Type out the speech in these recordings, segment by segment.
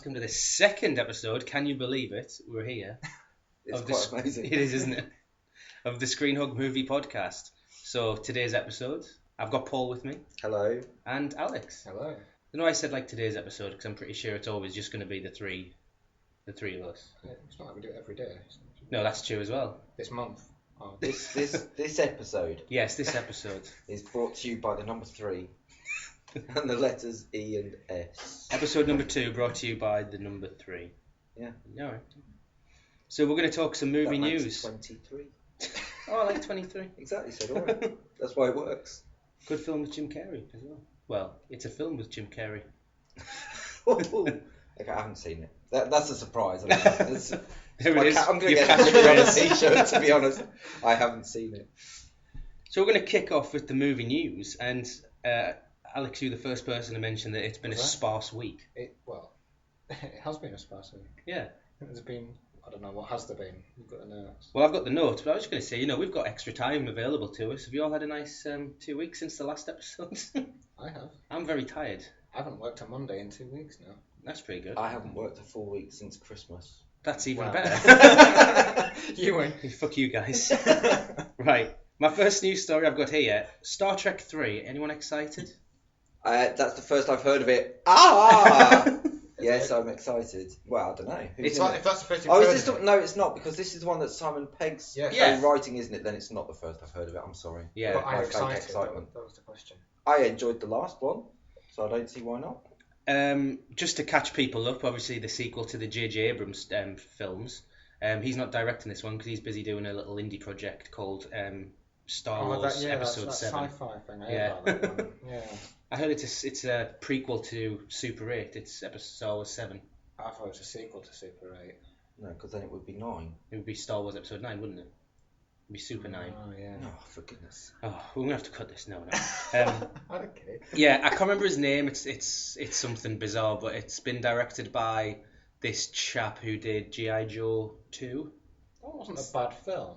welcome to the second episode. Can you believe it? We're here. It's quite amazing. It is, isn't it? Of the ScreenHog movie podcast. So today's episode, I've got Paul with me. Hello. And Alex. Hello. I know I said like today's episode because I'm pretty sure it's always just going to be the three of us. It's not like we do it every day. No, that's true as well. This month. Oh. This episode. Yes, this episode is brought to you by the number 3 and the letters E and S. Episode number 2 brought to you by the number 3. Yeah. All right. So we're going to talk some movie that makes news. 23. Oh, I like 23. Exactly. So do I. That's why it works. Good film with Jim Carrey as well. Well, it's a film with Jim Carrey. Okay, I haven't seen it. That's a surprise. There it is. I'm going to get it on a t-shirt, to be honest. I haven't seen it. So we're going to kick off with the movie news. And Alex, you're the first person to mention that it's been a sparse week. It has been a sparse week. Yeah. There's been, I don't know, what has there been? You've got the notes. Well, I've got the notes, but I was just going to say, we've got extra time available to us. Have you all had a nice 2 weeks since the last episode? I have. I'm very tired. I haven't worked a Monday in 2 weeks now. That's pretty good. I haven't worked a full week since Christmas. That's even better. You win. Fuck you guys. Right. My first news story I've got here. Star Trek 3. Anyone excited? That's the first I've heard of it. Ah! Yes, I'm excited. Well, I don't know. It's like, if that's the first you've Oh, heard is this of it. no, it's not, because this is the one that Simon Pegg's writing, isn't it? Then it's not the first I've heard of it. I'm sorry. Yeah. But I'm My excited. excitement. That was the question. I enjoyed the last one, so I don't see why not. Just to catch people up, obviously the sequel to the J.J. Abrams films. He's not directing this one because he's busy doing a little indie project called Star Wars Episode that 7. sci-fi thing. Yeah. That one. Yeah. I heard it's a prequel to Super 8. It's Star Wars 7. I thought it was a sequel to Super 8. No, because then it would be 9. It would be Star Wars Episode 9, wouldn't it? It'd be Super 9. Oh, yeah. No, for goodness. Oh, we're gonna have to cut this now. I don't care. Yeah, I can't remember his name. It's something bizarre, but it's been directed by this chap who did G.I. Joe 2. That wasn't a bad film.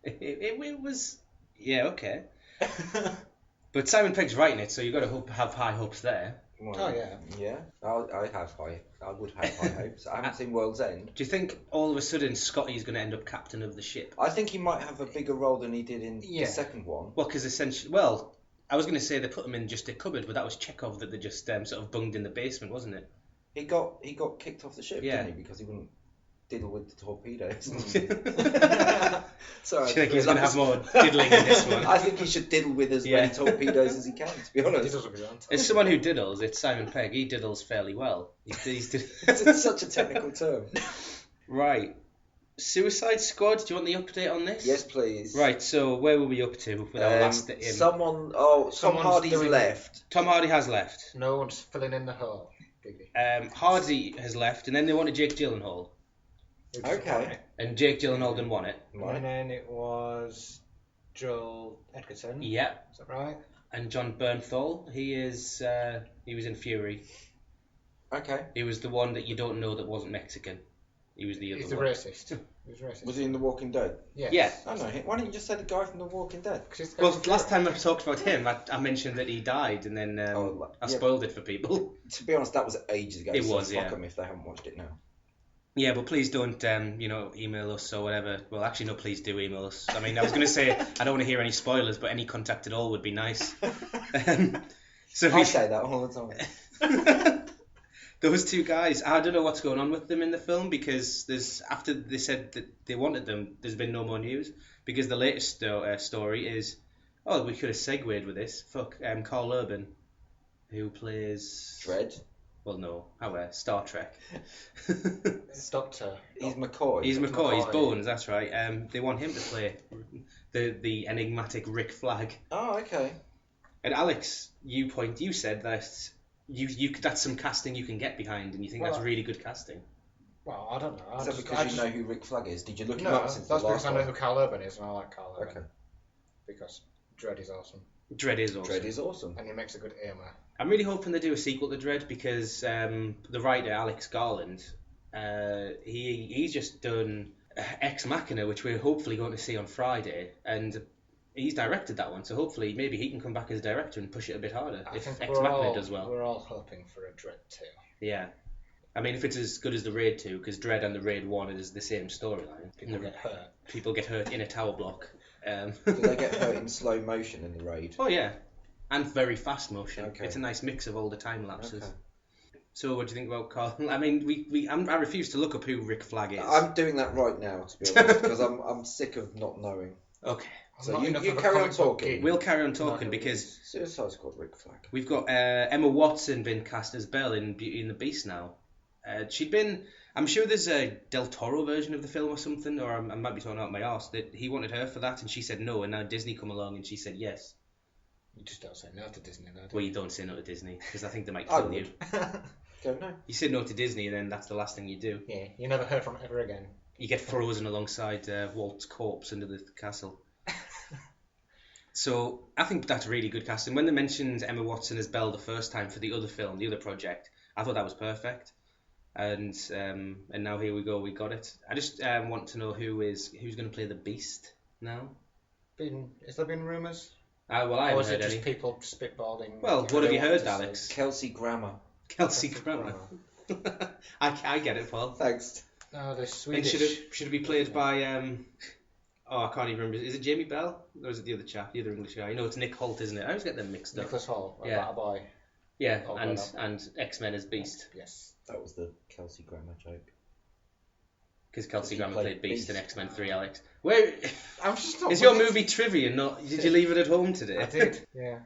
It was, yeah, okay. But Simon Pegg's writing it, so you've got to have high hopes there. Well, Oh, yeah. Yeah, I would have high hopes. I haven't seen World's End. Do you think all of a sudden Scotty's going to end up captain of the ship? I think he might have a bigger role than he did in the second one. Well, because essentially, I was going to say they put him in just a cupboard, but that was Chekhov that they just sort of bunged in the basement, wasn't it? He got kicked off the ship, Yeah. didn't he? Because he wouldn't diddle with the torpedoes. Do Sorry, you think he's going to have more diddling in this one? I think he should diddle with as many torpedoes as he can, to be honest. As someone who diddles, it's Simon Pegg. He diddles fairly well. It's such a technical term. Right. Suicide Squad, do you want the update on this? Yes, please. Right, so where were we up to with our last Tom Hardy's left. Tom Hardy has left. No one's filling in the hole. Hardy has left, and then they wanted Jake Gyllenhaal. Okay. And Jake Gyllenhaal didn't want it. Right. And then it was Joel Edgerton. Yeah. Is that right? And John Bernthal, he was in Fury. Okay. He was the one that you don't know that wasn't Mexican. He was the other He's the one. racist. He was racist. Was he in The Walking Dead? Yes. Yeah. I know him. Why didn't you just say the guy from The Walking Dead? Well, last time I talked about him, I mentioned that he died, and then I spoiled it for people. To be honest, that was ages ago. It so was, fuck yeah. them if they haven't watched it now. Yeah, but please don't, email us or whatever. Well, actually, no, please do email us. I mean, I was going to say I don't want to hear any spoilers, but any contact at all would be nice. So I say that all the time. Those two guys, I don't know what's going on with them in the film, because after they said that they wanted them, there's been no more news, because the latest story is, we could have segued with this. Carl Urban, who plays Dredd. Well, no, Star Trek. It's Doctor. He's McCoy. He's Bones, that's right. They want him to play the enigmatic Rick Flag. Oh, okay. And Alex, you said that that's some casting you can get behind, and you think that's really good casting. Well, I don't know. Is that because you know who Rick Flag is? Did you look him No, up since the that's last because I know who Carl Urban is, and I like Carl Urban. Okay. Because Dredd is awesome. Dredd is awesome. Dredd is awesome. And he makes a good aimer. I'm really hoping they do a sequel to Dredd, because the writer Alex Garland, he's just done Ex Machina, which we're hopefully going to see on Friday, and he's directed that one, so hopefully maybe he can come back as director and push it a bit harder if Ex Machina does well. We're all hoping for a Dredd 2. Yeah. I mean, if it's as good as the Raid 2, because Dread and the Raid 1 is the same storyline. People get hurt. People get hurt in a tower block. Do they get hurt in slow motion in the Raid? Oh yeah, and very fast motion. Okay. It's a nice mix of all the time lapses. Okay. So what do you think about Carl? I mean, I refuse to look up who Rick Flag is. I'm doing that right now, to be honest, because I'm sick of not knowing. Okay. So you carry on talking. We'll carry on talking because Suicide Squad Rick Flag. we've got Emma Watson been cast as Belle in Beauty and the Beast now. She'd been. I'm sure there's a Del Toro version of the film or something, or I might be talking out my arse, that he wanted her for that and she said no, and now Disney come along and she said yes. You just don't say no to Disney, though. Well, you don't say no to Disney because I think they might kill you. Go no. You say no to Disney and then that's the last thing you do. Yeah, you never heard from ever again. You get frozen alongside Walt's corpse under the castle. So I think that's really good casting. When they mentioned Emma Watson as Belle the first time for the other film, the other project, I thought that was perfect. And now here we go, we got it. I just want to know who's going to play the Beast now. Has there been rumours? Well, I haven't Or is heard it just any. people spitballing? Well, what have you heard, Alex? Kelsey Grammer. Kelsey Grammer. I get it, Paul. Thanks. No, the And Swedish. should it be played by I can't even remember. Is it Jamie Bell or is it the other chap, the other English guy? No, it's Nick Holt, isn't it? I always get them mixed up. Nicholas Hall. Yeah. That boy. Yeah, Oh, and well, and X-Men as Beast. Yes. That was the Kelsey Grammer joke. Because Kelsey He Grammer played played Beast in Beast. X-Men 3, Alex. Where I'm just not is your willing movie trivia? Not did you leave it at home today? I did. Yeah.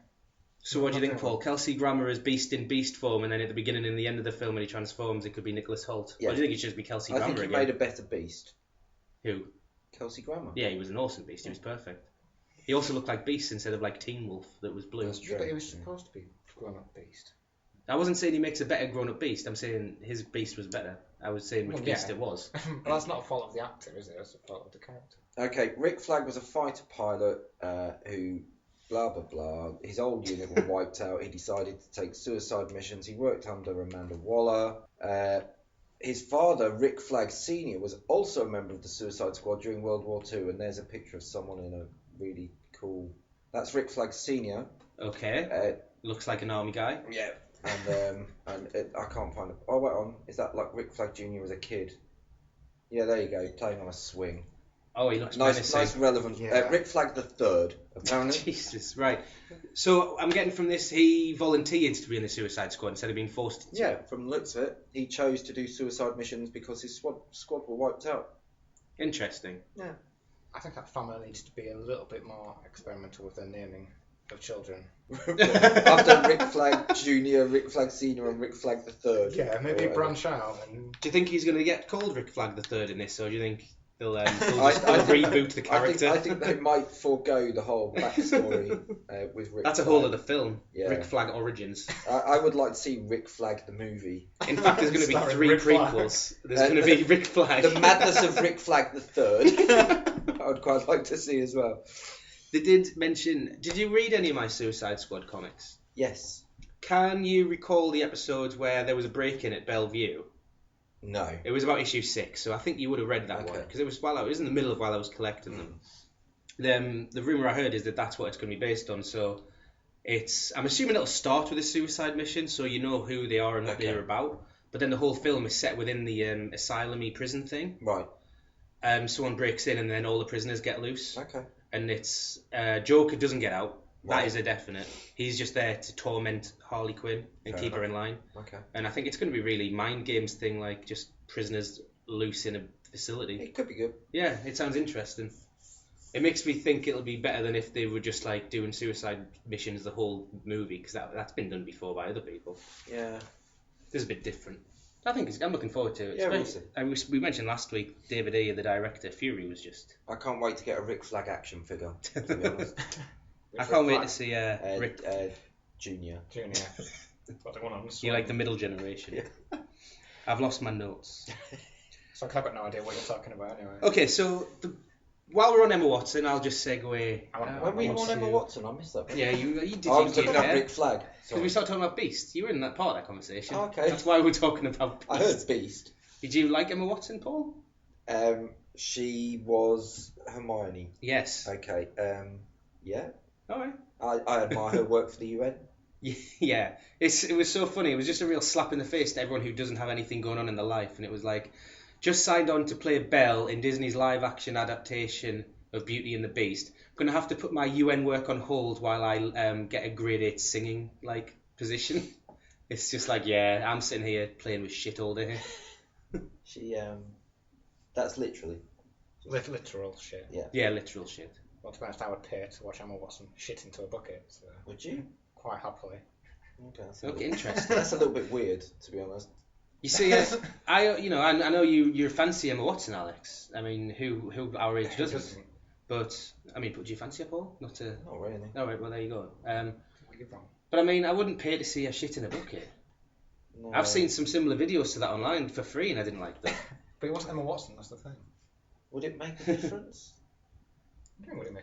So what do you think, Paul? Kelsey Grammer as Beast in Beast form, and then at the beginning and the end of the film when he transforms, it could be Nicholas Holt. Yeah. Or do you think it should be Kelsey I Grammer think he again? made a better Beast. Who? Kelsey Grammer. Yeah, he was an awesome Beast. He was perfect. He also looked like Beast instead of like Teen Wolf that was blue. That's Yeah, true. but it was supposed to be grown-up Beast. I wasn't saying he makes a better grown-up Beast. I'm saying his Beast was better. I was saying which Well, Beast yeah. it was. But that's not a fault of the actor, is it? That's a fault of the character. Okay, Rick Flag was a fighter pilot who, blah, blah, blah. His old unit were wiped out. He decided to take suicide missions. He worked under Amanda Waller. His father, Rick Flag Sr., was also a member of the Suicide Squad during World War II, and there's a picture of someone in a really cool... That's Rick Flag Sr. Okay. Looks like an army guy. Yeah. And I can't find it. Oh, wait on. Is that like Rick Flag Jr. as a kid? Yeah, there you go. Playing on a swing. Oh, he looks Nice, relevant. Yeah. Rick Flag the Third, apparently. Jesus, right. So I'm getting from this, he volunteered to be in the Suicide Squad instead of being forced to. Yeah, from the looks of it, he chose to do suicide missions because his squad were wiped out. Interesting. Yeah. I think that family needs to be a little bit more experimental with their naming of children. After Rick Flag Jr., Rick Flag Sr. and Rick Flag the Third. Yeah, maybe branch out and... Do you think he's going to get called Rick Flag the Third in this, or do you think they'll reboot the character? I think they might forego the whole backstory with Rick That's a Flag. whole other film. Yeah. Rick Flag Origins. I would like to see Rick Flag the movie. In fact, there's going to be Starring 3 Rick Flag. prequels. There's going to be Rick Flag. The Madness of Rick Flag the Third. I would quite like to see as well. They did mention... Did you read any of my Suicide Squad comics? Yes. Can you recall the episodes where there was a break-in at Bellevue? No. It was about issue 6, so I think you would have read that one, because it was in the middle of while I was collecting them. The rumour I heard is that that's what it's going to be based on, so I'm assuming it'll start with a suicide mission, so you know who they are and what they're about, but then the whole film is set within the asylum-y prison thing. Right. Someone breaks in and then all the prisoners get loose. Okay. And it's Joker doesn't get out. Right. That is a definite. He's just there to torment Harley Quinn and keep her in line. Okay. And I think it's going to be really mind games thing, like just prisoners loose in a facility. It could be good. Yeah, it sounds interesting. It makes me think it'll be better than if they were just like doing suicide missions the whole movie, because that's been done before by other people. Yeah. This is a bit different. I'm looking forward to it. Yeah, we'll see. We mentioned last week David Ayer, the director. Fury was just... I can't wait to get a Rick Flag action figure, to be honest. I can't wait to see Rick Junior. What they want on the You like the middle generation. Yeah. I've lost my notes. So I've got no idea what you're talking about anyway. Okay, so while we're on Emma Watson, I'll just segue. When were you on Emma Watson? I missed that. Yeah, you did. I was looking up Rick Flag. Because we started talking about Beast. You were in that part of that conversation. Oh, okay. That's why we're talking about Beast. I heard Beast. Did you like Emma Watson, Paul? She was Hermione. Yes. Okay. Yeah. All right. I admire her work for the UN. Yeah, it was so funny. It was just a real slap in the face to everyone who doesn't have anything going on in their life, and it was like, just signed on to play Belle in Disney's live-action adaptation of Beauty and the Beast. I'm gonna have to put my UN work on hold while I get a grade 8 singing position. It's just like, yeah, I'm sitting here playing with shit all day. That's literally. Literal shit. Yeah. Yeah, literal shit. Well, to be honest, I would pay to watch Emma Watson shit into a bucket. So Would you? quite happily. Okay, Interesting. That's a little bit weird, to be honest. You see, I know you fancy Emma Watson, Alex. I mean, who our age doesn't? But I mean, do you fancy her, Paul? Not really. All right, well there you go. You're wrong. But I mean, I wouldn't pay to see her shit in a bucket. No. I've seen some similar videos to that online for free, and I didn't like them. But it wasn't Emma Watson. That's the thing. Would it make a difference?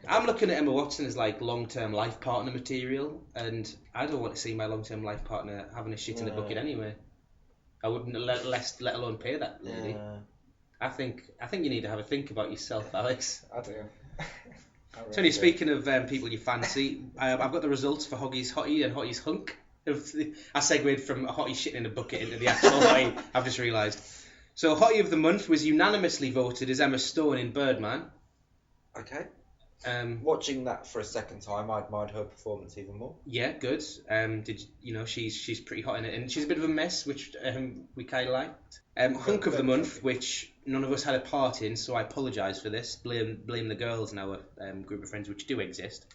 I'm looking at Emma Watson as like long-term life partner material, and I don't want to see my long-term life partner having a shit in a bucket anyway. I wouldn't let alone pay that, really. Yeah. I think you need to have a think about yourself, Alex. I do. Tony, speaking of people you fancy, I've got the results for Hoggy's Hottie and Hottie's Hunk. I segued from Hottie shitting in a bucket into the actual Hottie, I've just realised. So Hottie of the Month was unanimously voted as Emma Stone in Birdman. Okay. Watching that for a second time, I admired her performance even more. Yeah, good. She's pretty hot in it, and she's a bit of a mess, which we kind of liked. Hunk of the Month, which none of us had a part in, so I apologise for this. Blame the girls in our group of friends, which do exist.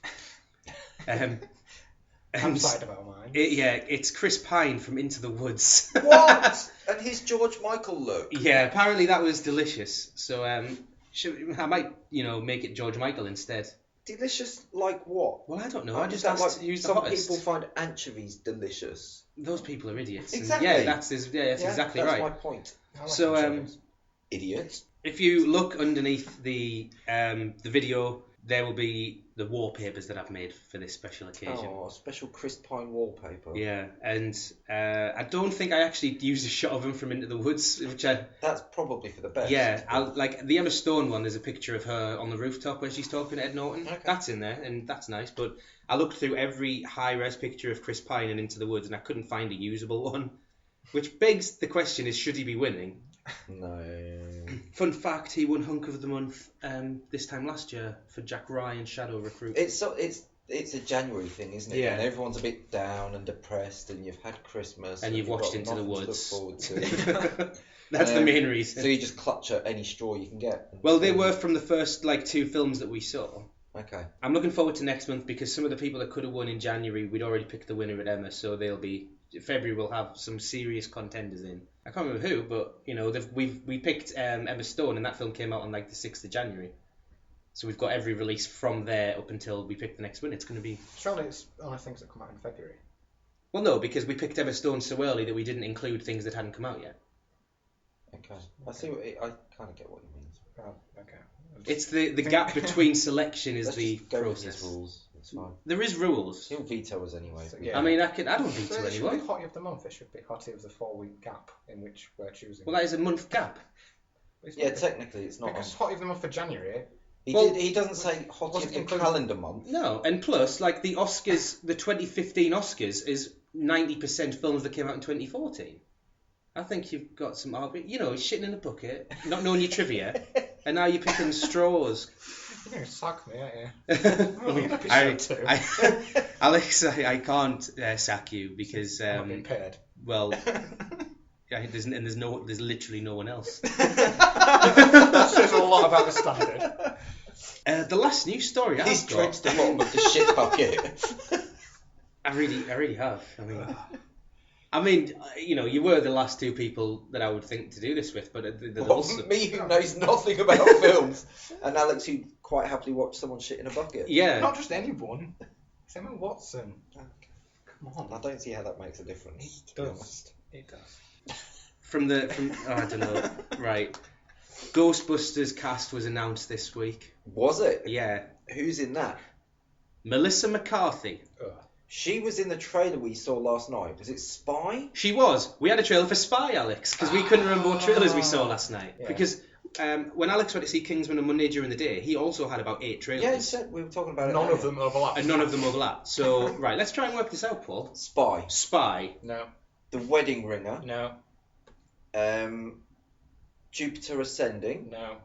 Outside of our minds. It's Chris Pine from Into the Woods. What? And his George Michael look. Yeah, apparently that was delicious. So I might make it George Michael instead. Delicious like what? Well, I don't know. I just asked who's the hottest. Some people find anchovies delicious. Those people are idiots. Exactly. And that's exactly right. That's my point. So Idiots. If you look underneath the video, there will be the wallpapers that I've made for this special occasion. Oh, a special Chris Pine wallpaper. Yeah, and I don't think I actually used a shot of him from Into the Woods, That's probably for the best. Yeah, like the Emma Stone one. There's a picture of her on the rooftop where she's talking to Ed Norton. Okay. That's in there, and that's nice. But I looked through every high-res picture of Chris Pine and Into the Woods, and I couldn't find a usable one. Which begs the question: is should he be winning? No. Fun fact: he won Hunk of the Month this time last year for Jack Ryan Shadow Recruit. It's a January thing, isn't it? Yeah. And everyone's a bit down and depressed, and you've had Christmas, and you've watched Into the nothing Woods. To look forward to. That's the main reason. So you just clutch at any straw you can get. Well, they were from the first 2 films that we saw. Okay. I'm looking forward to next month because some of the people that could have won in January, we'd already picked the winner at Emma, so they'll be. February we'll have some serious contenders in. I can't remember who, but we picked Emma Stone, and that film came out on the 6th of January. So we've got every release from there up until we pick the next one. It's going to be. Surely it's only things that come out in February. Well, no, because we picked Emma Stone so early that we didn't include things that hadn't come out yet. Okay. I see. I kind of get what you mean. Oh, okay. It's the gap between selection is Let's the just go with process. his rules. It's fine. There is rules. He'll veto us anyway. So, yeah. I mean, I don't veto So it should be anyone. Hottie of the Month. It should be Hottie of the 4-week gap in which we're choosing. Well, that is a month gap. Yeah, technically it's not. Because Hottie of the Month for January. He doesn't say Hottie wasn't of the included. calendar month. No, and plus, the Oscars, the 2015 Oscars is 90% films that came out in 2014. I think you've got some argument. He's shitting in a bucket, not knowing your trivia, and now you're picking straws. You're going to sack me, aren't you? Alex, I can't sack you because I'm not being paid. well, there's literally no one else. That says a lot about the standard. The last news story He's I've got. dredged along with the shit bucket. I really have. I mean, you were the last 2 people that I would think to do this with, but also Me, who knows nothing about films, and Alex, who quite happily watched someone shit in a bucket. Yeah. Not just anyone. It's Emma Watson. Come on. I don't see how that makes a difference. It does. It does. From I don't know. Right. Ghostbusters cast was announced this week. Was it? Yeah. Who's in that? Melissa McCarthy. Ugh. She was in the trailer we saw last night. Was it Spy? She was. We had a trailer for Spy, Alex, because we couldn't remember what trailers we saw last night. Yeah. Because when Alex went to see Kingsman on Monday during the day, he also had about 8 trailers. Yeah, he said we were talking about it. None of earlier. them overlap. And none of them overlap. So, right, let's try and work this out, Paul. Spy, Spy. No. The Wedding Ringer, No. Jupiter Ascending. No.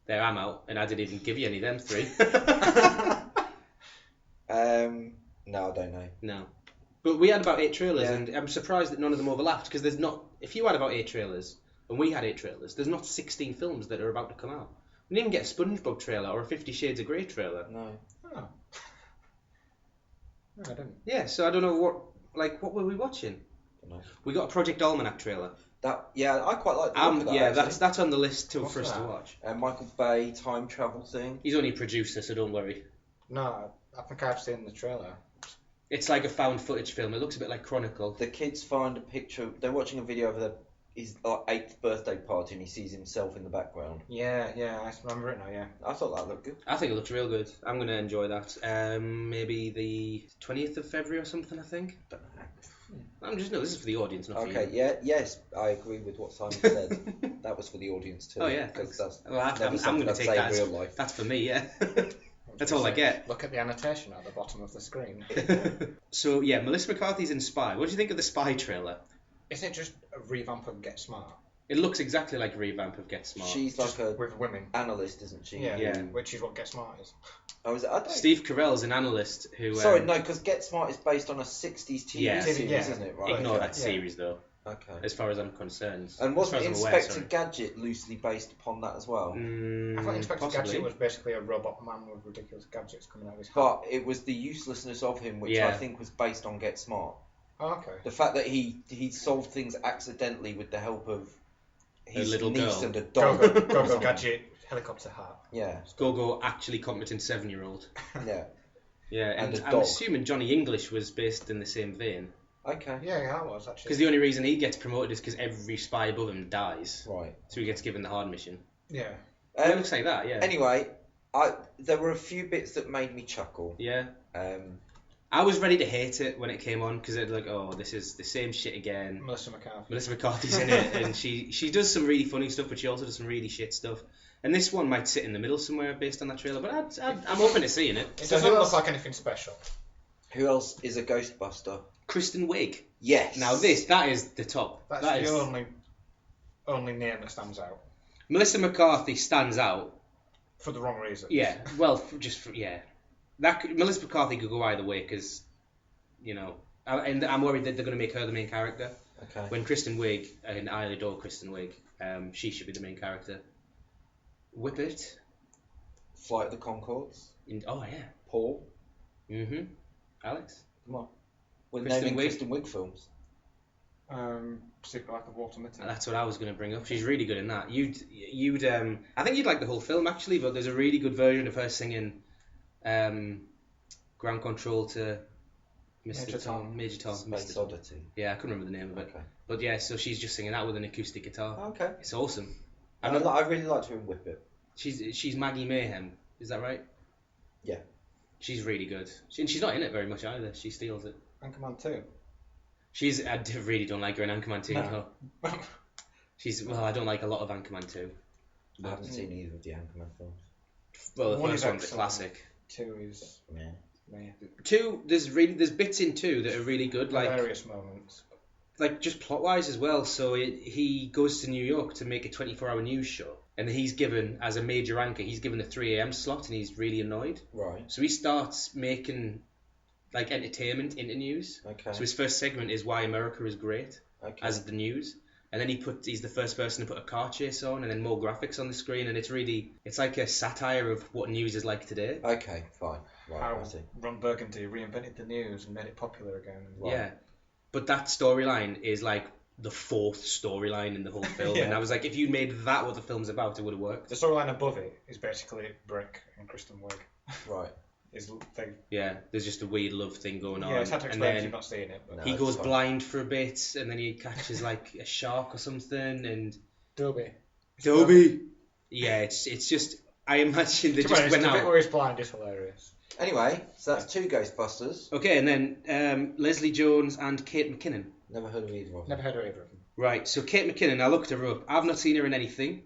There, I'm out, and I didn't even give you any of them 3. No, I don't know. No. But we had about 8 trailers, Yeah. and I'm surprised that none of them overlapped, because there's not... If you had about 8 trailers, and we had 8 trailers, there's not 16 films that are about to come out. We didn't even get a SpongeBob trailer or a 50 Shades of Grey trailer. No. Oh. No, I didn't. Yeah, so I don't know what were we watching? Don't know. We got a Project Almanac trailer. Yeah, I quite like the look of that. Yeah, actually. that's on the list What's for us to that? watch. Michael Bay time travel thing. He's only a producer, so don't worry. No, I think I've seen the trailer. It's like a found footage film. It looks a bit like Chronicle. The kids find a picture. They're watching a video of his 8th birthday party, and he sees himself in the background. Yeah, I remember it now, yeah. I thought that looked good. I think it looks real good. I'm going to enjoy that. Maybe the 20th of February or something, I think. Don't know. This is for the audience, not for Okay, you. yeah, yes, I agree with what Simon said. That was for the audience too. Oh, yeah, because thanks. that's Well, never I'm something going to I'd take say that. in real life. That's for me, yeah. That's all I get. Look at the annotation at the bottom of the screen. So, yeah, Melissa McCarthy's in Spy. What do you think of the Spy trailer? Is it just a revamp of Get Smart? It looks exactly like a revamp of Get Smart. She's like Just a with women. analyst, isn't she? Yeah, Yeah. which is what Get Smart is. Oh, is it? I don't. Steve Carell's an analyst who... Sorry, no, because Get Smart is based on a 60s TV Yeah. series, Yeah. isn't it? Right. Ignore okay. that series, though, Okay. as far as I'm concerned. And As wasn't far as I'm aware, Inspector sorry. Gadget loosely based upon that as well? I thought Inspector Possibly. Gadget was basically a robot man with ridiculous gadgets coming out of his head. But it was the uselessness of him, which Yeah. I think was based on Get Smart. Oh, okay. The fact that he solved things accidentally with the help of his little niece girl. and a dog. or Go something. Gadget, helicopter hat. Yeah, Go actually competent 7-year-old. yeah. Yeah, And and a I'm dog. assuming Johnny English was based in the same vein. Okay. Yeah, that was actually. Because the only reason he gets promoted is because every spy above him dies. Right. So he gets given the hard mission. Yeah. It looks like that, yeah. Anyway, there were a few bits that made me chuckle. Yeah. Um, I was ready to hate it when it came on because it's like, oh, this is the same shit again. Melissa McCarthy. Melissa McCarthy's in it, and she does some really funny stuff, but she also does some really shit stuff. And this one might sit in the middle somewhere based on that trailer, but I'm open to seeing it. It So doesn't who look else- like anything special. who else is a Ghostbuster? Kristen Wiig. Yes. Now that is the top. That's That the is only name that stands out. Melissa McCarthy stands out. For the wrong reason. Yeah, well, Melissa McCarthy could go either way because, and I'm worried that they're going to make her the main character. Okay. When Kristen Wiig, and I adore Kristen Wiig, she should be the main character. Whippet. Flight of the Conchords. Oh yeah. Paul. Alex. Come on. We're Kristen naming Wiig. Kristen Wiig films. Secret Life of Walter Mitty. That's what I was going to bring up. She's really good in that. I think you'd like the whole film actually, but there's a really good version of her singing Ground Control to Major Tom. Major Tom. Space Mr. Tom. Oddity. Yeah, I couldn't remember the name of it. Okay. But yeah, so she's just singing that with an acoustic guitar. Okay. It's awesome. I really liked her in Whip It. She's Maggie Mayhem. Is that right? Yeah. She's really good. She's not in it very much either. She steals it. Anchorman 2. Really don't like her in Anchorman 2. No. No. I don't like a lot of Anchorman 2. I haven't seen either of the Anchorman films. Well, the One first is one's a excellent. classic. 2 is. Yeah. Meh. 2, there's bits in 2 that are really good, like Various moments. just plot wise as well. So he goes to New York to make a 24-hour news show, and he's given, as a major anchor, he's given the 3 a.m. slot, and he's really annoyed. Right. So he starts making entertainment into news. Okay. So his first segment is why America is great Okay. as the news. And then he's the first person to put a car chase on, and then more graphics on the screen, and it's like a satire of what news is like today. Okay. Fine. Right. How I see. Ron Burgundy reinvented the news and made it popular again. Right. Yeah. But that storyline is like the 4th storyline in the whole film. Yeah. And I was like, if you made that what the film's about, it would have worked. The storyline above it is basically Brick and Kristen Wiig. Right. Yeah, there's just a weird love thing going on. Yeah, it's hard to and explain if then you've not seen it. But No. he it's goes fine. blind for a bit, and then he catches like a shark or something, and Dobby. Dobby. Yeah, it's just, I imagine they To be just honest, went the bit out. where he's blind is hilarious. Anyway, so that's 2 Ghostbusters. Okay, and then Leslie Jones and Kate McKinnon. Never heard of either of them. Never heard of either of them. Right, so Kate McKinnon, I looked her up. I've not seen her in anything.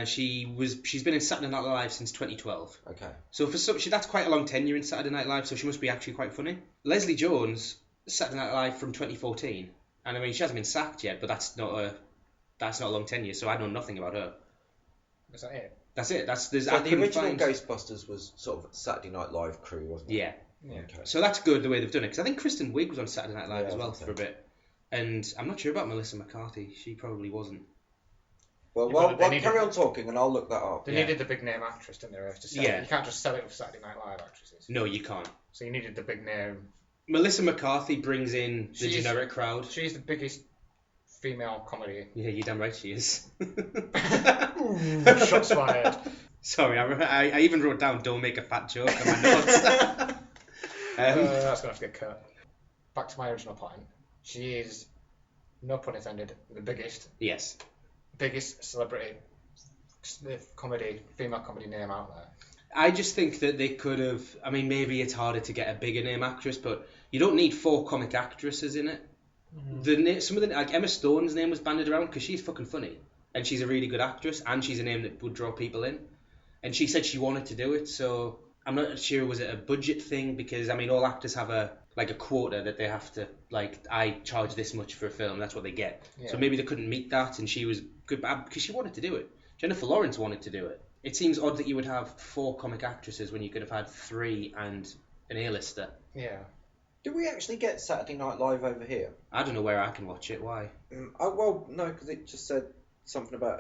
She's been in Saturday Night Live since 2012. Okay. So that's quite a long tenure in Saturday Night Live, so she must be actually quite funny. Leslie Jones, Saturday Night Live from 2014, and I mean she hasn't been sacked yet, but that's not a long tenure, so I know nothing about her. Is that it? That's it. So the original Ghostbusters was sort of Saturday Night Live crew, wasn't it? Yeah. Okay. So that's good the way they've done it, because I think Kristen Wiig was on Saturday Night Live as well I for a bit, and I'm not sure about Melissa McCarthy. She probably wasn't. Well, carry on talking and I'll look that up. They needed the big name actress, didn't they? To sell it. You can't just sell it with Saturday Night Live actresses. No, you can't. So you needed the big name. Melissa McCarthy brings in the generic crowd. She's the biggest female comedy. Yeah, you're damn right she is. Shots fired. Sorry, I even wrote down "don't make a fat joke" on my notes. That's gonna have to get cut. Back to my original point. She is, no pun intended, the biggest celebrity female comedy name out there. I just think that they could have. I mean, maybe it's harder to get a bigger name actress, but you don't need 4 comic actresses in it. Some of the like Emma Stone's name was banded around because she's fucking funny and she's a really good actress and she's a name that would draw people in. And she said she wanted to do it, so I'm not sure was it a budget thing, because I mean all actors have a quota that they have to, like, I charge this much for a film, that's what they get. So maybe they couldn't meet that, and she was good because she wanted to do it. Jennifer Lawrence wanted to do it. It seems odd that you would have 4 comic actresses when you could have had 3 and an A-lister. Yeah. Do we actually get Saturday Night Live over here? I don't know where I can watch it. Why? Well, no, because it just said something about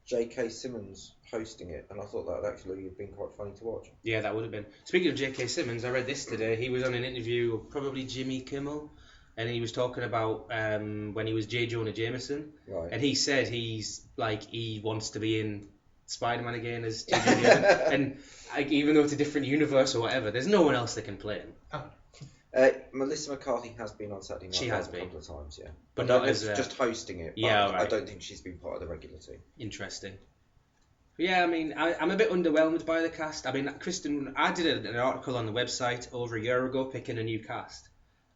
J.K. Simmons hosting it, and I thought that would actually have been quite funny to watch. Yeah, that would have been. Speaking of J.K. Simmons, I read this today. He was on an interview with probably Jimmy Kimmel, and he was talking about when he was J. Jonah Jameson, right. And he said he wants to be in Spider-Man again as J. Jonah Jameson, and even though it's a different universe or whatever, there's no one else that can play him. Oh. Melissa McCarthy has been on Saturday Night Live a couple of times, yeah. But not as just hosting it. Yeah, right. I don't think she's been part of the regular team. Interesting. Yeah, I mean, I'm a bit underwhelmed by the cast. I mean, I did an article on the website over a year ago picking a new cast,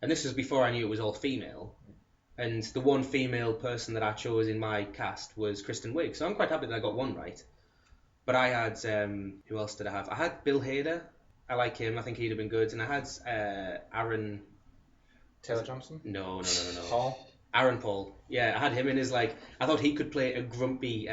and this was before I knew it was all female. And the one female person that I chose in my cast was Kristen Wiig, so I'm quite happy that I got one right. But I had who else did I have? I had Bill Hader. I like him. I think he'd have been good. And I had Aaron Taylor Johnson. No. Paul. Aaron Paul. Yeah, I had him in as I thought he could play a grumpy.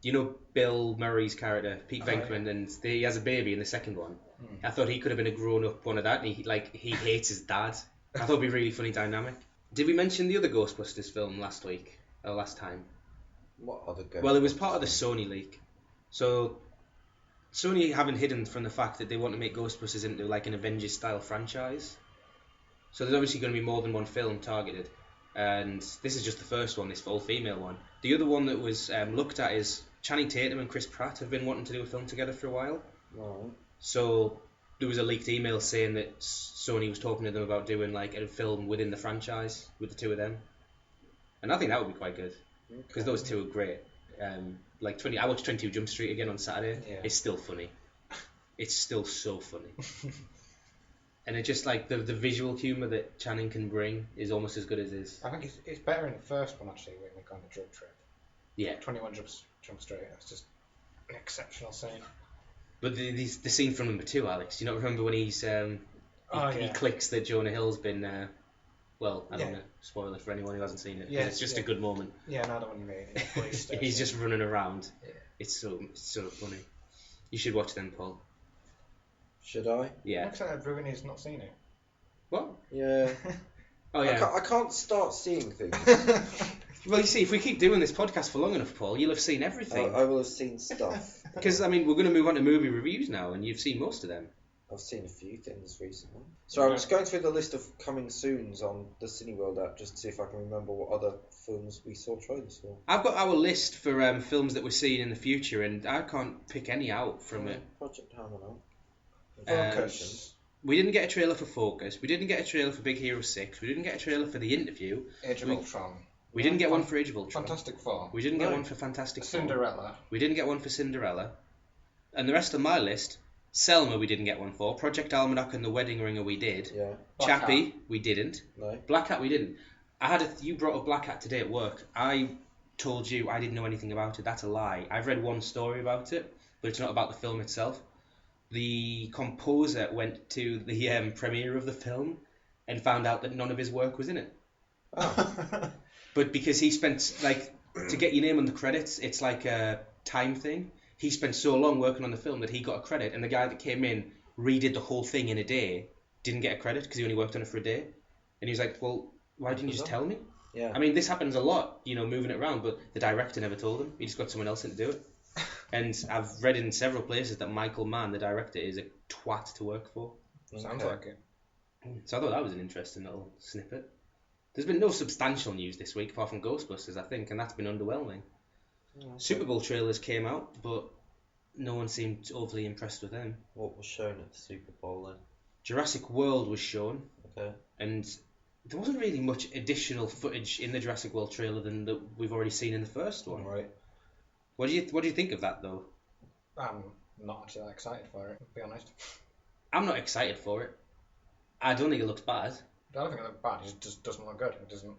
Bill Murray's character, Pete Venkman, and he has a baby in the second one. I thought he could have been a grown-up one of that, and he hates his dad. I thought it'd be a really funny dynamic. Did we mention the other Ghostbusters film last time? What other Ghostbusters? Well, it was part of the Sony leak. So Sony haven't hidden from the fact that they want to make Ghostbusters into like an Avengers-style franchise. So there's obviously going to be more than one film targeted. And this is just the first one, this all-female one. The other one that was looked at is Channing Tatum and Chris Pratt have been wanting to do a film together for a while. Right. So there was a leaked email saying that Sony was talking to them about doing like a film within the franchise with the two of them. And I think that would be quite good, because those two are great. I watched 22 Jump Street again on Saturday. Yeah. It's still funny. It's still so funny. And it's just like the visual humour that Channing can bring is almost as good as his. I think it's better in the first one, actually, when they go on the drug trip. Yeah. 21 Jump Street. That's just an exceptional scene. But the scene from number 2, Alex, do you not remember when he clicks that Jonah Hill's been... I don't want to spoil it for anyone who hasn't seen it. Yeah, it's just a good moment. Yeah, another one you made. He's just running around. Yeah. It's so funny. You should watch them, Paul. Should I? Yeah. Looks like Ruini's not seen it. What? Yeah. Oh yeah. I can't start seeing things. Well, you see, if we keep doing this podcast for long enough, Paul, you'll have seen everything. I will have seen stuff. Because, I mean, we're going to move on to movie reviews now, and you've seen most of them. I've seen a few things recently. So I was going through the list of coming soons on the Cineworld app just to see if I can remember what other films we saw trailers for. I've got our list for films that we're seeing in the future, and I can't pick any out from it. Project Hammer. We didn't get a trailer for Focus. We didn't get a trailer for Big Hero 6. We didn't get a trailer for The Interview. Age of Ultron. We didn't get one for Age of Ultron. Fantastic Four. We didn't get one for Fantastic Four. Cinderella. We didn't get one for Cinderella. And the rest of my list, Selma we didn't get one for. Project Almanac and The Wedding Ringer we did. Yeah. Chappie we didn't. No. Black Hat we didn't. You brought up Black Hat today at work. I told you I didn't know anything about it. That's a lie. I've read one story about it, but it's not about the film itself. The composer went to the premiere of the film and found out that none of his work was in it. Oh. But because he spent, like, to get your name on the credits, it's like a time thing. He spent so long working on the film that he got a credit, and the guy that came in redid the whole thing in a day, didn't get a credit because he only worked on it for a day. And he was like, well, why didn't you just tell me? Yeah. I mean, this happens a lot, moving it around, but the director never told him. He just got someone else in to do it. And I've read in several places that Michael Mann, the director, is a twat to work for. Sounds like it. So I thought that was an interesting little snippet. There's been no substantial news this week apart from Ghostbusters, I think, and that's been underwhelming. Okay. Super Bowl trailers came out, but no one seemed overly impressed with them. What was shown at the Super Bowl then? Jurassic World was shown. Okay. And there wasn't really much additional footage in the Jurassic World trailer than that we've already seen in the first one. Right. What do you think of that though? I'm not actually that excited for it, to be honest. I'm not excited for it. I don't think it looks bad. I don't think it looks bad. It just doesn't look good. It doesn't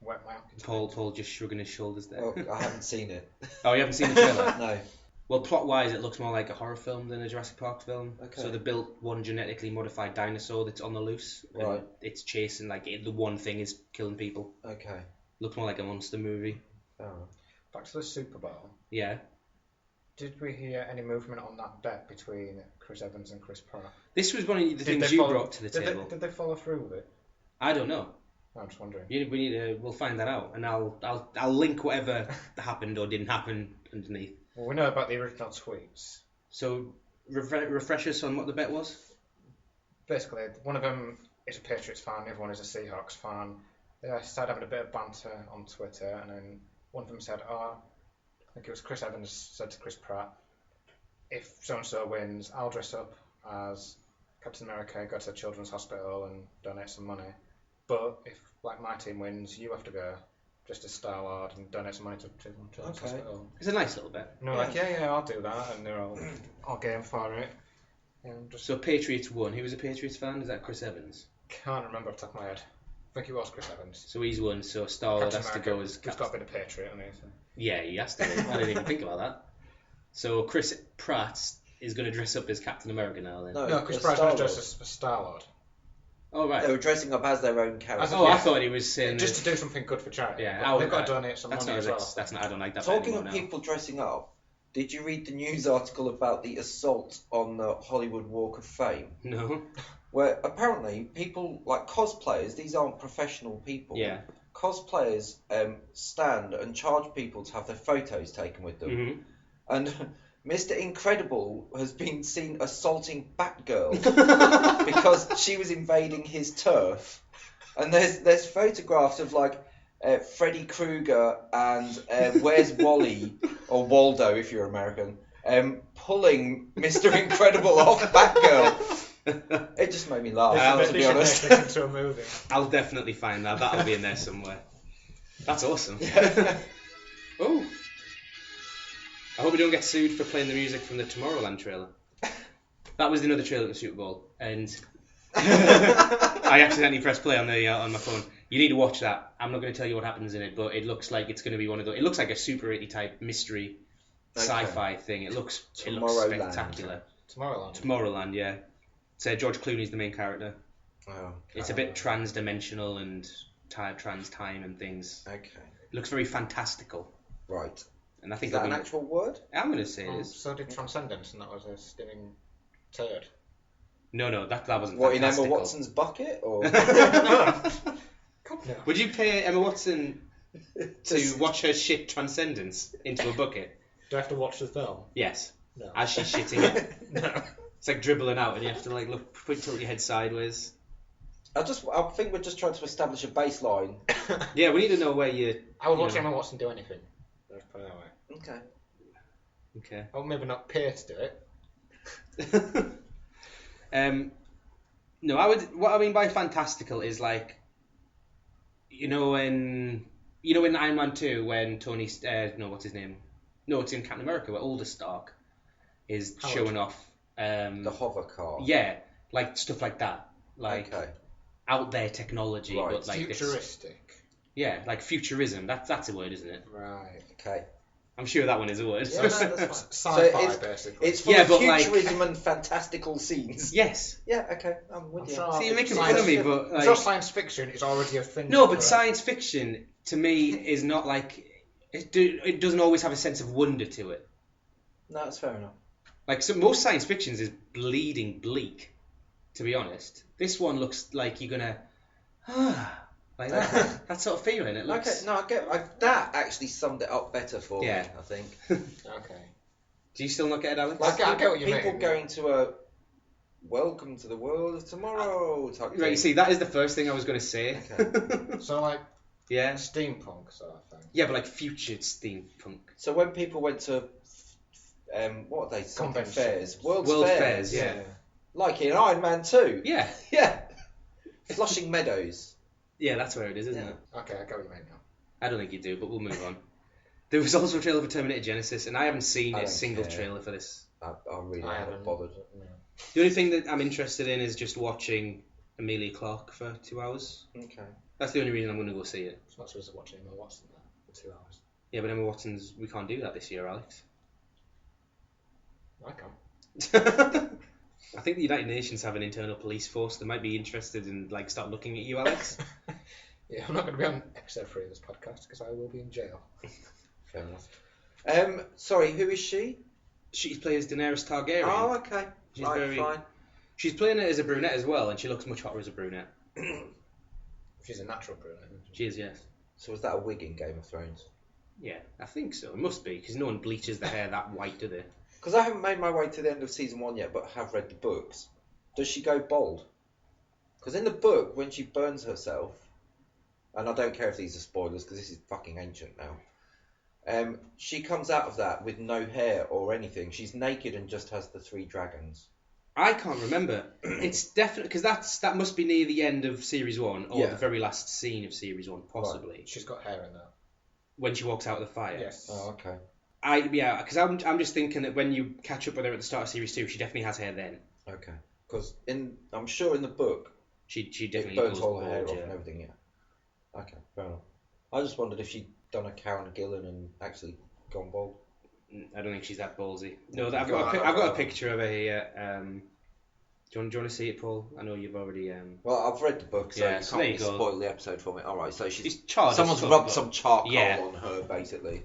whet my appetite. Paul just shrugging his shoulders there. Well, I haven't seen it. Oh, you haven't seen the trailer? No. Well, plot-wise, it looks more like a horror film than a Jurassic Park film. Okay. So they built one genetically modified dinosaur that's on the loose. Right. And it's chasing, the one thing is killing people. Okay. Looks more like a monster movie. Oh. Back to the Super Bowl. Yeah. Did we hear any movement on that bet between Chris Evans and Chris Pratt? This was one of the things you brought to the table. Did they follow through with it? I don't know. I'm just wondering. We'll find that out, and I'll link whatever happened or didn't happen underneath. Well, we know about the original tweets. So, refresh us on what the bet was? Basically, one of them is a Patriots fan, the other one is a Seahawks fan. They started having a bit of banter on Twitter, and then one of them said, I think it was Chris Evans said to Chris Pratt, if so-and-so wins, I'll dress up as Captain America, go to a children's hospital and donate some money. But if, my team wins, you have to go just as Star-Lord and donate some money to children's hospital. It's a nice little bet. And they're like, yeah, I'll do that. And they're all game for it. So Patriots won. Who was a Patriots fan? Is that Chris Evans? Can't remember off the top of my head. I think it was Chris Evans. So he's won, so Star-Lord has to go as... He's got a bit of Patriot, hasn't he? So. Yeah, he has to go. I didn't even think about that. So Chris Pratt is going to dress up as Captain America now, then? No, Chris Pratt's going to dress as Star-Lord. Oh, right. They were dressing up as their own character. I thought he was saying... Just to do something good for charity. Yeah, they've got to donate some money as well. I don't like that. Talking of people dressing up, did you read the news article about the assault on the Hollywood Walk of Fame? No. Where apparently people, like cosplayers, these aren't professional people. Yeah. Cosplayers stand and charge people to have their photos taken with them. Mm-hmm. And Mr. Incredible has been seen assaulting Batgirl because she was invading his turf. And there's photographs of Freddy Krueger and Where's Wally, or Waldo if you're American, pulling Mr. Incredible off Batgirl. It just made me laugh, to be honest. Into a movie. I'll definitely find that. That'll be in there somewhere. That's awesome. Oh. I hope we don't get sued for playing the music from the Tomorrowland trailer. That was another trailer at the Super Bowl, and I accidentally pressed play on my phone. You need to watch that. I'm not going to tell you what happens in it, but it looks like it's going to be one of those. It looks like a Super 80 type mystery sci-fi thing. It looks spectacular. Tomorrowland, yeah. So George Clooney's the main character. Oh, it's a bit trans-dimensional and trans-time and things. Okay. It looks very fantastical. Right. And I think is that an actual word? I'm going to say it is. So did Transcendence, and that was a spinning turd. No, that wasn't what, fantastical. In Emma Watson's bucket? Or? No. God, no. Would you pay Emma Watson to watch her shit Transcendence into a bucket? Do I have to watch the film? Yes. No. As she's shitting it? No. It's like dribbling out and you have to tilt your head sideways. I think we're just trying to establish a baseline. Yeah, we need to know where you... I would watch Emma Watson do anything. Let's put it that way. Okay. I'll maybe not pay to do it. No, what I mean by fantastical is in Iron Man 2 when Tony, what's his name? No, it's in Captain America where Older Stark is showing off the hover car. Yeah, stuff like that. Okay. out there technology, Right. but like Futuristic. yeah, like futurism. That's a word, isn't it? Right. Okay. I'm sure that one is a word. Yeah, no, that's fine. Sci-fi, it's- basically. It's full Yeah, of but, like- futurism and fantastical scenes. Yes. Yeah, okay, I'm with I'm you. sure See, you're making science- fun of me, but I'm like, sure science fiction is already a thing. no, but right? science fiction to me is not like it doesn't always have a sense of wonder to it. No, that's fair enough. Like most science fictions is bleeding bleak, to be honest. This one looks like you're gonna like that sort of feeling. It looks. Okay, no, that actually summed it up better for Yeah. me, I think. Okay. Do you still not get it, Alex? Like, I get what you people mean. going to a welcome to the world of tomorrow type Right, thing. you see, that is the first thing I was gonna say. So like Yeah. steampunk sort of thing. Yeah, but like future steampunk. So when people went to what are they? Something Conventions. fairs. World Fairs, yeah. Like in Iron Man 2. Yeah. Yeah. Flushing Meadows. Yeah, that's where it is, isn't Yeah. it? Okay, I get what you mean now. I don't think you do, but we'll move on. There was also a trailer for Terminator Genesis, and I haven't seen I a don't single care. trailer for this. I really I haven't haven't bothered. The only thing that I'm interested in is just watching Amelia Clark for 2 hours. Okay. That's the only reason I'm going to go see it. It's not supposed to watch Emma Watson there for 2 hours. Yeah, but Emma Watson's, we can't do that this year, Alex. I can't. I think the United Nations have an internal police force that might be interested in, like, start looking at you, Alex. Yeah, I'm not going to be on episode 3 of this podcast because I will be in jail. Fair enough. Sorry, who is she? She plays Daenerys Targaryen. Oh, okay. She's right, very- fine. She's playing it as a brunette as well, and she looks much hotter as a brunette. She's a natural brunette, isn't she? She is, yes. So was that a wig in Game of Thrones? Yeah, I think so. It must be, because no one bleaches their hair that white, do they? Because I haven't made my way to the end of season 1 yet, but have read the books. Does she go bald? Because in the book, when she burns herself, and I don't care if these are spoilers because this is fucking ancient now, she comes out of that with no hair or anything. She's naked and just has the 3 dragons. I can't remember. It's definitely because that must be near the end of series 1 or Yeah. the very last scene of series 1, possibly She's got hair in that. when she walks out of the fire. Yes. Oh, okay. Because I'm just thinking that when you catch up with her at the start of series 2, she definitely has hair then. Okay. Because I'm sure in the book, She it definitely burns goes all her hair bald, off yeah. and everything, yeah. Okay, fair enough. I just wondered if she'd done a Karen Gillan and actually gone bald. I don't think she's that ballsy. No, I've got a picture of her here. Do you want to see it, Paul? I know you've already. Well, I've read the book, so Yeah, you so can't there you really go. spoil the episode for me. Alright, so She's charred. someone's as fuck, rubbed but- some charcoal Yeah. on her, basically.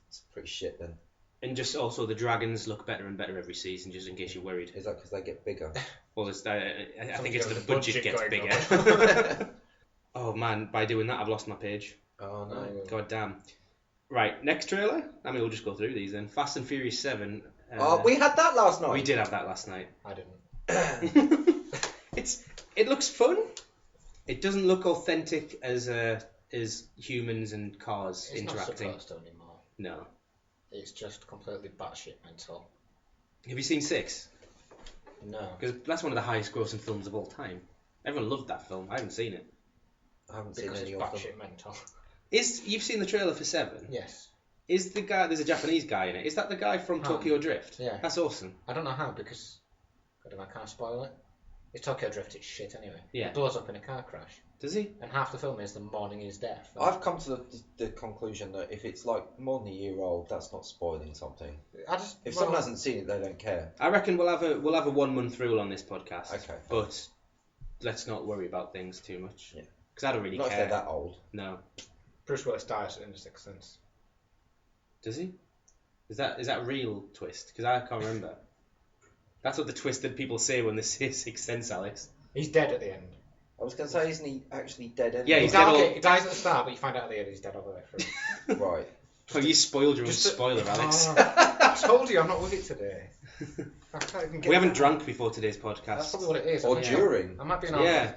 It's pretty shit then. And just also the dragons look better and better every season, just in case you're worried. Is that because they get bigger? Well, I think it's Something the with budget the gets budget bigger. going Oh man, by doing that, I've lost my page. Oh no. God damn. Right, next trailer. I mean, we'll just go through these then. Fast and Furious 7. Oh, we had that last night. We did have that last night. I didn't. It looks fun. It doesn't look authentic as humans and cars It's interacting. not supposed to anymore. No. It's just completely batshit mental. Have you seen 6? No. Because that's one of the highest grossing films of all time. Everyone loved that film. I haven't seen it. I haven't seen Because it's any of them. batshit mental. You've seen the trailer for 7? Yes. Is the guy? There's a Japanese guy in it. Is that the guy from Oh. Tokyo Drift? Yeah. That's awesome. I don't know how because I don't know, I can't spoil it. It's Tokyo Drift, it's shit anyway. Yeah. He blows up in a car crash. Does he? And half the film is the morning his death. I've come to the conclusion that if it's like more than a year old, that's not spoiling something. If someone hasn't seen it, they don't care. I reckon we'll have a 1 month rule on this podcast. Okay. But let's not worry about things too much. Yeah. Because I don't really Not if care. they're that old. No. Bruce Willis dies in The Sixth Sense. Does he? Is that a real twist? Because I can't remember. That's what the twisted people say when they say Sixth Sense, Alex. He's dead at the end. I was going to say, isn't he actually dead anyway? Yeah, he's dead all- He dies at the start, but you find out at the end he's dead all the way through. Right. Oh, you spoiled your own Just a- spoiler, Alex. Oh, I told you I'm not with it today. I can't even get We haven't that. drunk before today's podcast. That's probably what it is. Or I think during. I might be an Yeah.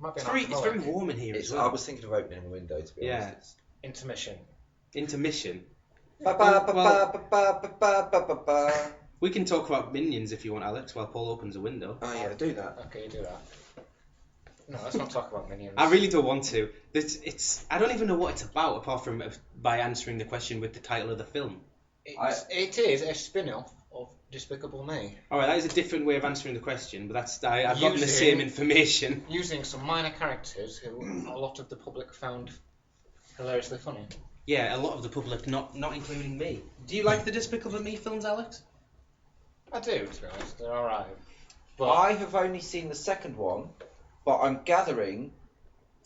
might be It's an very alcoholic. warm in here as I well. was thinking of opening the window, to be Yeah. honest. Intermission. Intermission. Ba ba ba ba ba ba ba ba ba ba. We can talk about Minions if you want, Alex, while Paul opens a window. Oh yeah, do that. Okay, you do that. No, let's not talk about Minions. I really don't want to. I don't even know what it's about, apart from by answering the question with the title of the film. It is a spin-off of Despicable Me. All right, that is a different way of answering the question, but I've gotten the Using- same information. Using some minor characters who a lot of the public found hilariously funny. Yeah, a lot of the public, not including me. Do you like the Despicable Me films, Alex? I do, to be honest. They're alright. But I have only seen the second one, but I'm gathering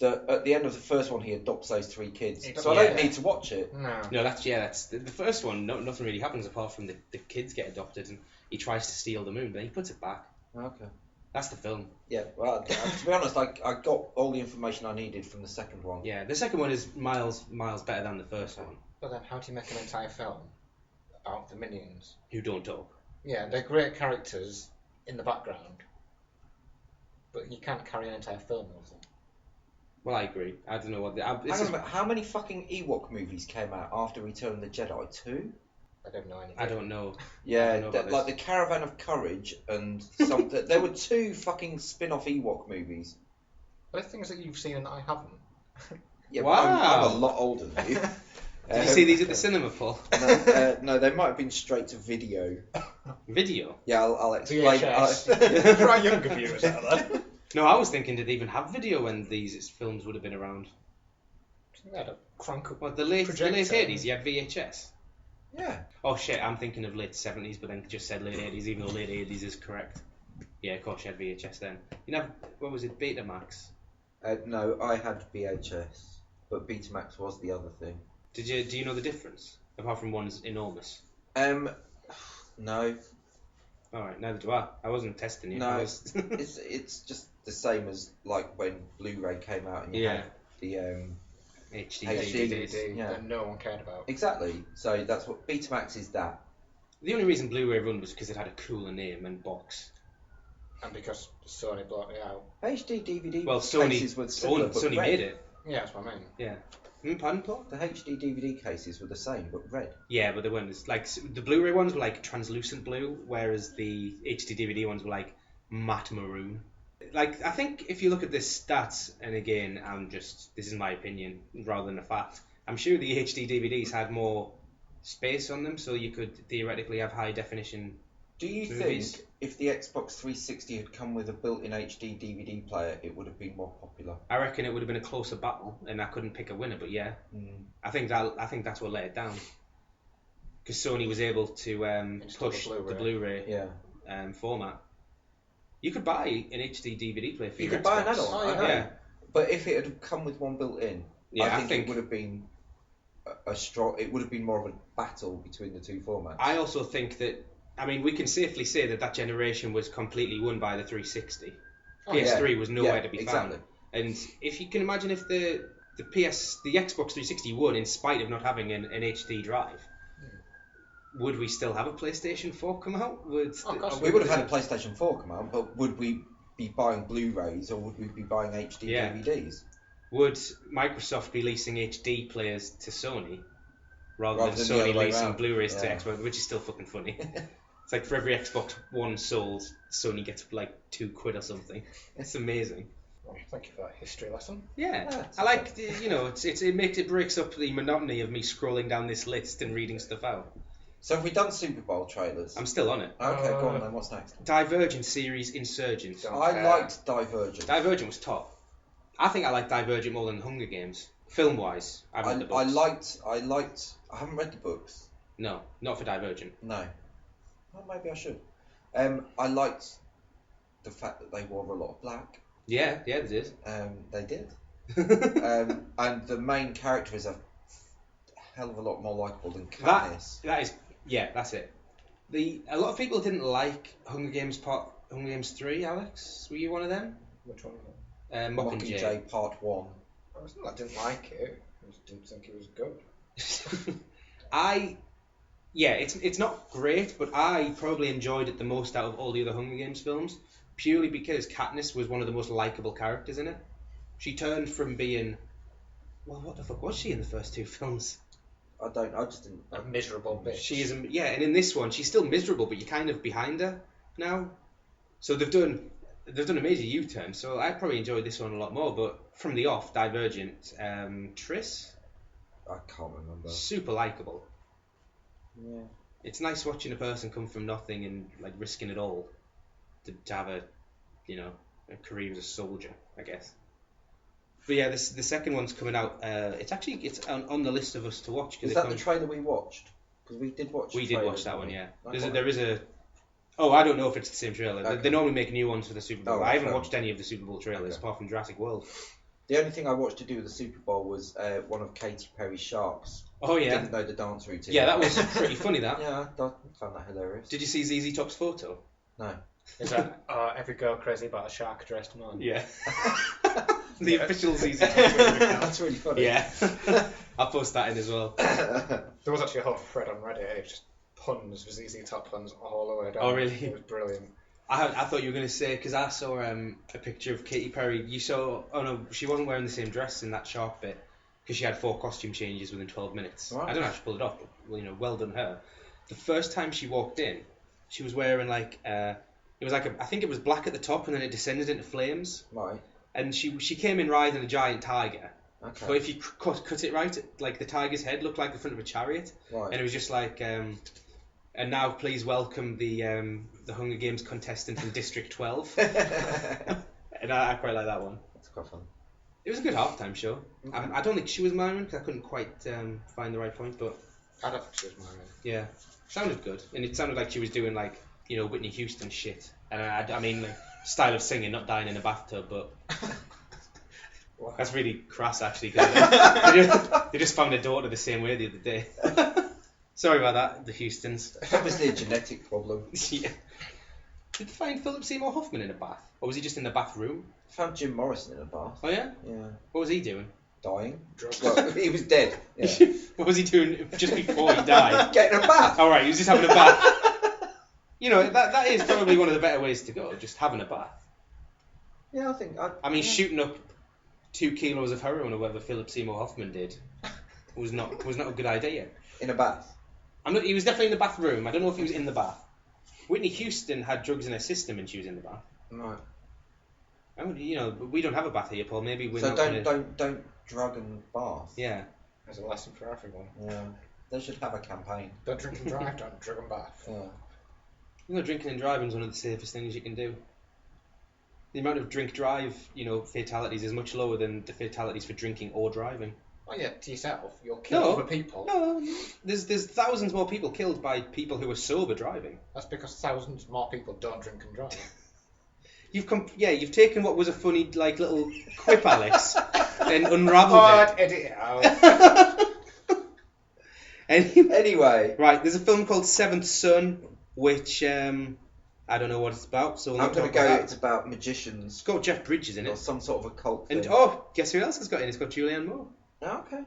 that at the end of the first one he adopts those 3 kids, so I don't need to watch it. no. That's the first one. Nothing really happens apart from the kids get adopted and he tries to steal the moon, but he puts it back. Okay. That's the film. Yeah, well, to be honest, I got all the information I needed from the second one. Yeah, the second one is miles better than the first one. But then how do you make an entire film about the Minions? Who don't talk. Yeah, they're great characters in the background, but you can't carry an entire film with them. Well, I agree. I don't know what. Hang on a minute, how many fucking Ewok movies came out after Return of the Jedi? 2? I don't know anything. I don't know. Yeah, know about like this. the Caravan of Courage and some. There were 2 fucking spin-off Ewok movies. But the things that you've seen and I haven't. Yeah, Wow. but I'm a lot older than you. Did you see these at the cinema, Paul? No, they might have been straight to video. Video? Yeah, I'll explain. VHS. For our younger viewers out there. No, I was thinking, did they even have video when these films would have been around? They had a crank up. What, the late projector. 80s, you had VHS? Yeah. Oh shit, I'm thinking of late 70s, but then just said late 80s, even though late 80s is correct. Yeah, of course you had VHS then. You know, what was it, Betamax? No, I had VHS, but Betamax was the other thing. Do you know the difference? Apart from one's enormous. No. Alright, neither do I. I wasn't testing you. No, was... it's just the same as like when Blu-ray came out and you had the HD DVD Yeah. that no one cared about. Exactly. So that's what Betamax is. That. The only reason Blu-ray run was because it had a cooler name and box. And because Sony bought it out. HD DVD Well, cases were similar, but Sony red. made it. Yeah, that's what I mean. Yeah. Pardon, Paul? The HD DVD cases were the same, but red. Yeah, but they weren't. Like, the Blu-ray ones were like translucent blue, whereas the HD DVD ones were like matte maroon. Like, I think if you look at the stats, and again, this is my opinion rather than a fact, I'm sure the HD DVDs had more space on them, so you could theoretically have high definition. Do you movies. think if the Xbox 360 had come with a built-in HD DVD player, it would have been more popular? I reckon it would have been a closer battle, and I couldn't pick a winner. But yeah, I think that's what let it down, because Sony was able to Install push the the Blu-ray Yeah. Format. You could buy an HD DVD player for You your could buy an Xbox. adult. Oh, I know. yeah. But if it had come with one built in, Yeah, I think it would have been a strong. It would have been more of a battle between the 2 formats. I also think that, I mean, we can safely say that generation was completely won by the 360. PS3 was nowhere to be exactly. found. And if you can imagine if the Xbox 360 won in spite of not having an HD drive, would we still have a PlayStation 4 come out? We would have had a PlayStation 4 come out, but would we be buying Blu-rays or would we be buying HD DVDs? Would Microsoft be leasing HD players to Sony rather than the Sony other way leasing round. Blu-rays to Yeah. Xbox, which is still fucking funny. It's like for every Xbox One sold, Sony gets like £2 or something. It's amazing. Well, thank you for that history lesson. Yeah, Yeah, I like it breaks up the monotony of me scrolling down this list and reading stuff out. So have we done Super Bowl trailers? I'm still on it. Okay, go on then. What's next? Divergent series Insurgent. Don't I care. liked Divergent. Divergent was top. I think I like Divergent more than Hunger Games. Film-wise, I've read the books. I liked. I haven't read the books. No, not for Divergent. No. Well, maybe I should. I liked the fact that they wore a lot of black. Yeah, they did. They did. And the main character is a hell of a lot more likable than Katniss. That's it. A lot of people didn't like Hunger Games 3, Alex. Were you one of them? Which one? Mockingjay. Part 1. I didn't like it. I just didn't think it was good. It's not great, but I probably enjoyed it the most out of all the other Hunger Games films, purely because Katniss was one of the most likable characters in it. She turned from being, well, what the fuck was she in the first 2 films? I just didn't. A miserable bitch. She is, and in this one, she's still miserable, but you're kind of behind her now. So they've done a major U-turn. So I probably enjoyed this one a lot more. But from the off, Divergent, Triss, I can't remember. super likable. Yeah. It's nice watching a person come from nothing and like risking it all to have a career as a soldier, I guess. But yeah, the second one's coming out. It's on the list of us to watch. Is that the trailer we watched? Because we did watch. We did watch that one, yeah. Okay. There is a. Oh, I don't know if it's the same trailer. Okay. They normally make new ones for the Super Bowl. Oh, I haven't fair. watched any of the Super Bowl trailers apart from Jurassic World. The only thing I watched to do with the Super Bowl was one of Katy Perry's sharks. Oh yeah. Didn't know the dance routine. Yeah, that was pretty funny. That. Yeah, I found that hilarious. Did you see ZZ Top's photo? No. Is that every girl crazy about a shark dressed man? Yeah. The official ZZ Top. That's really funny. Yeah. I'll post that in as well. There was actually a whole thread on Reddit. It was just puns, ZZ Top puns all the way down. Oh, really? It was brilliant. I thought you were going to say, because I saw a picture of Katy Perry. You saw, oh no, she wasn't wearing the same dress in that shark bit because she had 4 costume changes within 12 minutes. Right. I don't know how she pulled it off, but well done her. The first time she walked in, she was wearing I think it was black at the top and then it descended into flames. Right. And she came in riding a giant tiger. Okay. But if you cut it right, like the tiger's head looked like the front of a chariot. Right. And it was just like, and now please welcome the Hunger Games contestant from District 12. And I quite like that one. That's quite fun. It was a good halftime show. Okay. I don't think she was miming because I couldn't quite find the right point, but I don't think she was miming. yeah, sounded good. And it sounded like she was doing Whitney Houston shit. And I mean like style of singing, not dying in a bathtub, but Wow. that's really crass actually. Cause they just found their daughter the same way the other day. Sorry about that, the Houstons. It's obviously a genetic problem. Yeah. Did they find Philip Seymour Hoffman in a bath? Or was he just in the bathroom? Found Jim Morrison in a bath. Oh yeah? Yeah. What was he doing? Dying. Drugs. Well, he was dead. Yeah. What was he doing just before he died? Getting a bath. Alright, he was just having a bath. That is probably one of the better ways to go, just having a bath. Yeah, I think. I mean, shooting up 2 kilos of heroin or whatever Philip Seymour Hoffman did was not a good idea. In a bath. He was definitely in the bathroom. I don't know if he was in the bath. Whitney Houston had drugs in her system and she was in the bath. Right. We don't have a bath here, Paul. Maybe we're So not don't drug and bath. Yeah. There's a lesson for everyone. Yeah. They should have a campaign. Don't drink and drive, don't drug and bath. Yeah. Drinking and driving is one of the safest things you can do. The amount of drink-drive, fatalities is much lower than the fatalities for drinking or driving. Oh yeah, to yourself. You'll kill other people. No, there's thousands more people killed by people who are sober driving. That's because thousands more people don't drink and drive. You've taken what was a funny little quip, Alex, and unravelled it. Edit it out. Anyway. Right, there's a film called Seventh Son, which I don't know what it's about, so I'm going to go. It's about magicians. It's got Jeff Bridges in Or it. some sort of occult thing. And guess who else has got in? It's got Julianne Moore. Oh, okay.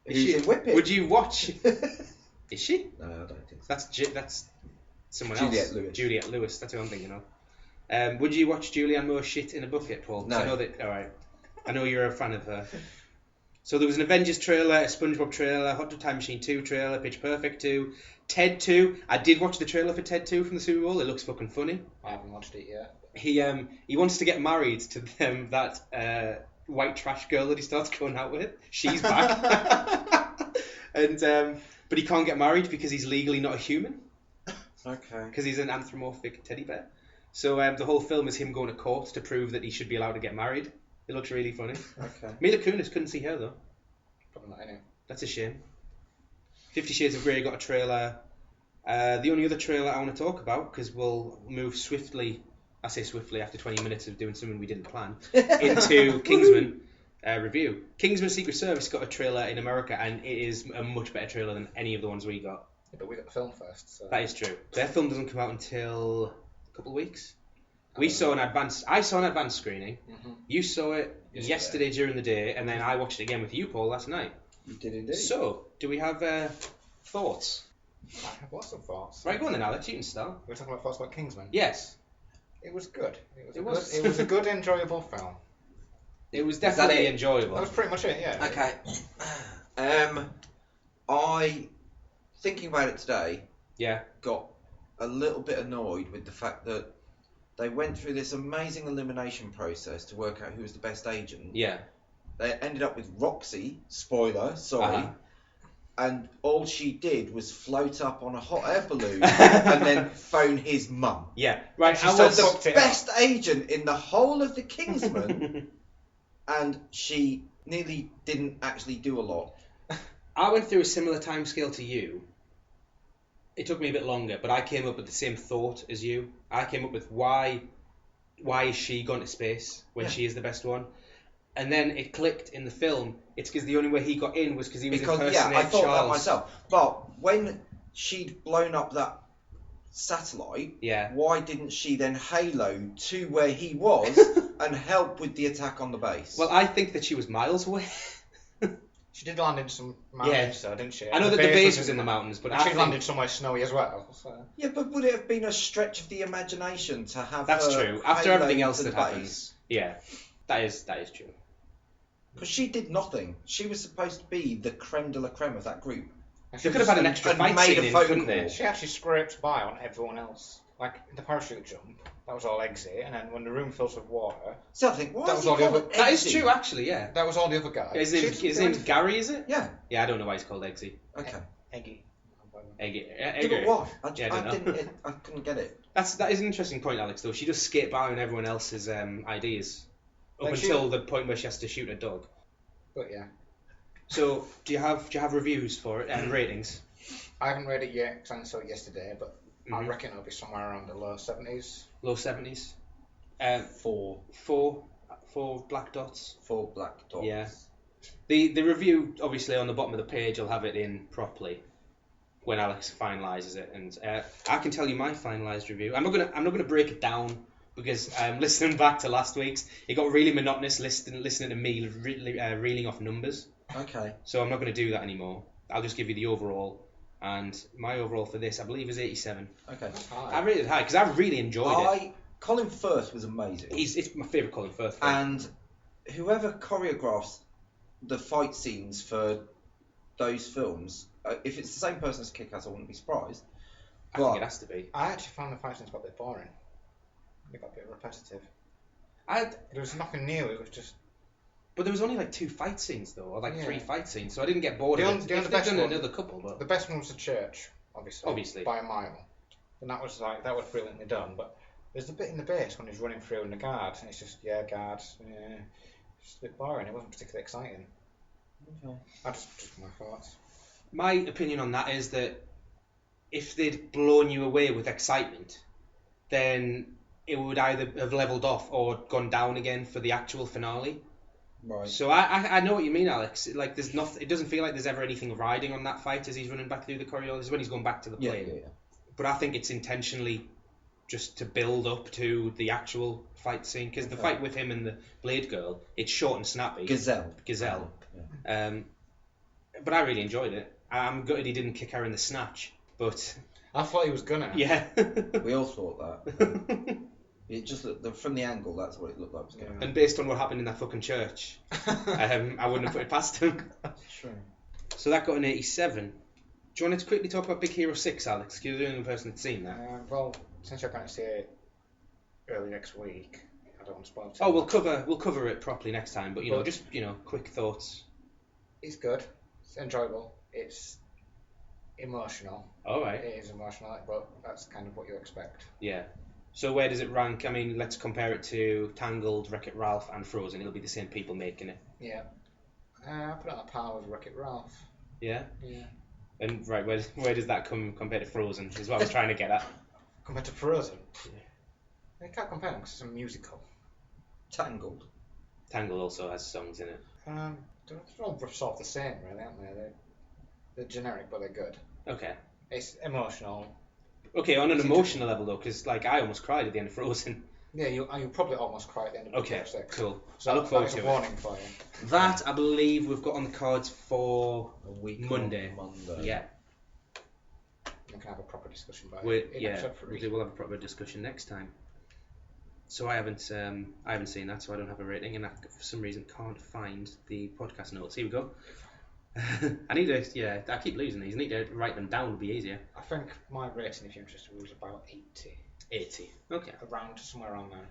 Is Who's she? in Whippet? Would you watch? Is she? No, I don't think so. That's someone Juliette else. Lewis. Juliette Lewis. That's who I'm thinking of. Would you watch Julianne Moore shit in a bucket, Paul? 'Cause No. I know that. All right. I know you're a fan of her. So there was an Avengers trailer, a SpongeBob trailer, Hot Tub Time Machine 2 trailer, Pitch Perfect 2, Ted 2. I did watch the trailer for Ted 2 from the Super Bowl. It looks fucking funny. I haven't watched it yet. He wants to get married to that white trash girl that he starts going out with. She's back. And but he can't get married because he's legally not a human. Okay. Because he's an anthropomorphic teddy bear. So the whole film is him going to court to prove that he should be allowed to get married. It looks really funny. Okay. Mila Kunis, couldn't see her though. Probably not in it. That's a shame. 50 Shades of Grey got a trailer. The only other trailer I want to talk about, because we'll move swiftly, I say swiftly after 20 minutes of doing something we didn't plan, into Kingsman review. Kingsman Secret Service got a trailer in America, and it is a much better trailer than any of the ones we got. Yeah, but we got the film first. So. That is true. Their film doesn't come out until a couple of weeks. I saw an advanced screening. Mm-hmm. You saw it yesterday during the day, and then I watched it again with you, Paul, last night. You did indeed. So, do we have thoughts? I have lots of thoughts. Right, go on then, Alex. You can start. We're talking about thoughts about Kingsman. Yes. It was good. It was. It was a good, enjoyable film. It was definitely enjoyable. That was pretty much it. Yeah. Okay. I, thinking about it today, got a little bit annoyed with the fact that they went through this amazing elimination process to work out who was the best agent. Yeah. They ended up with Roxy, spoiler, sorry, and all she did was float up on a hot air balloon and then phone his mum. Yeah, right. She I still was fucked The it best agent in the whole of the Kingsman, and she nearly didn't actually do a lot. I went through a similar timescale to you. It took me a bit longer, but I came up with the same thought as you. I came up with why is she gone to space when she is the best one? And then it clicked in the film. It's because the only way he got in was because he was impersonating I thought Charles. that myself. But when she'd blown up that satellite, why didn't she then halo to where he was and help with the attack on the base? Well, I think that she was miles away. She did land in some mountains, though, didn't she? I know that the base was in the mountains, but she landed somewhere snowy as well. So. Yeah, but would it have been a stretch of the imagination to have That's her true. After halo everything else to that the happened. base? Yeah, that is true. Because she did nothing. She was supposed to be the creme de la creme of that group. They could have had an extra fight made scene a in, phone couldn't call. they? She actually scraped by on everyone else. Like the parachute jump, that was all exit, and then when the room fills with water, So I think, why That is was he all the called other- That is Eggsy? true, actually, yeah. that was all the other guys. His name's Gary, is it? Yeah. Yeah, I don't know why he's called Eggsy. Okay. Eggy. Eggy. Yeah, but why? I don't know. didn't. I couldn't get it. That is an interesting point, Alex. Though she does skate by on everyone else's ideas up Like until the point where she has to shoot a dog. But yeah, So do you have reviews for it and ratings? I haven't read it yet because I only saw it yesterday, but I Mhm. reckon it'll be somewhere around the low 70s. Low 70s. Four Four black dots. black dots. Yeah. The review, obviously, on the bottom of the page, I'll have it in properly when Alex finalises it, and I can tell you my finalised review. I'm not gonna break it down because listening back to last week's, it got really monotonous listening to me reeling off numbers. Okay. So I'm not going to do that anymore. I'll just give you the overall, and my overall for this, I believe, is 87. Okay. I rated it high because I really enjoyed it. Colin Firth was amazing. It's my favourite Colin Firth film. And whoever choreographs the fight scenes for those films, if it's the same person as Kick-Ass, I wouldn't be surprised. I think it has to be. I actually found the fight scenes got a bit boring. They got a bit repetitive. There was nothing new. It was just. But there was only like 2 fight scenes though, or like 3 Yeah. fight scenes, so I didn't get bored The of only- it. the If only they'd best done one- another couple, but The best one was the church, obviously. Obviously. By a mile. And that was brilliantly done. But there's the bit in the base when he's running through in the guard, and it's just, guards, yeah. It's just a bit boring. It wasn't particularly exciting. Okay. Just my thoughts. my opinion on that is that if they'd blown you away with excitement, then it would either have levelled off or gone down again for the actual finale. Right. So I know what you mean, Alex. Like there's nothing. It doesn't feel like there's ever anything riding on that fight as he's running back through the corridor. This is when he's going back to the Yeah, plane. yeah. But I think it's intentionally just to build up to the actual fight scene because the Okay. fight with him and the Blade Girl, it's short and snappy. Gazelle. Yeah. But I really enjoyed it. I'm gutted he didn't kick her in the snatch, but I thought he was gonna. yeah. We all thought that. It just looked, from the angle, that's what it looked like it was going to And based on what happened in that fucking church, I wouldn't have put it past him. True. So that got an 87. Do you want to quickly talk about Big Hero 6, Alex? Because you're the only person that's seen that. Well, since you're going to see it early next week, I don't want to spoil it. Oh, we'll cover it properly next time. But just quick thoughts. It's good. It's enjoyable. It's emotional. All right. It is emotional, but that's kind of what you expect. Yeah. So where does it rank? I mean, let's compare it to Tangled, Wreck-It Ralph, and Frozen. It'll be the same people making it. Yeah. I put it on a par with Wreck-It Ralph. Yeah. Yeah. And right, where does that come compared to Frozen? Is what I was trying to get at. Compared to Frozen. I can't compare them because it's a musical. Tangled. Tangled also has songs in it. They're all sort of the same, really, aren't they? They're generic, but they're good. Okay. It's emotional. Okay, on an emotional level though, because I almost cried at the end of Frozen. Yeah, you probably almost cry at the end of Okay, Big Hero 6. cool. So I look forward to a it. warning for you. That I believe we've got on the cards for A week Monday. on Monday. Yeah. We can have a proper discussion about We'll it. in episode 3. have a proper discussion next time. So I haven't seen that, so I don't have a rating, and I for some reason can't find the podcast notes. Here we go. I need to, I keep losing these. I need to write them down. It'll be easier. I think my rating, if you're interested, was about 80. 80. Okay. Somewhere around there.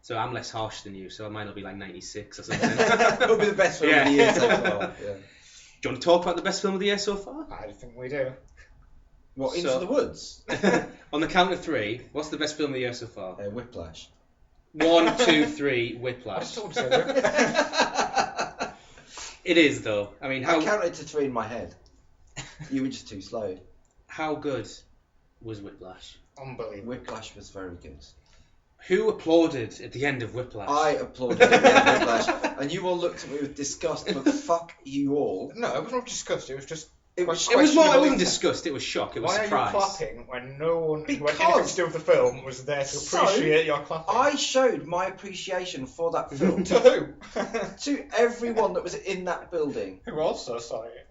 So I'm less harsh than you, so mine will be like 96 or something. It'll be the best film of the year so far. Yeah. Do you want to talk about the best film of the year so far? I think we do. What, Into So- the Woods? On the count of three, what's the best film of the year so far? Whiplash. 1, 2, 3, I Whiplash. just want to say that. It is though. I mean, I counted to 3 in my head. You were just too slow. how good was Whiplash? Unbelievable. Whiplash was very good. Who applauded at the end of Whiplash? I applauded at the end of Whiplash, and you all looked at me with disgust, but fuck you all. No, it was not disgust. It was just. It was It was more. It questionable. wasn't disgust. It was shock. It was Why surprise. are you clapping when no one who had Because- anything to do with the film was there to So, appreciate your clapping? I showed my appreciation for that film To who? to everyone that was in that building. Who also saw it?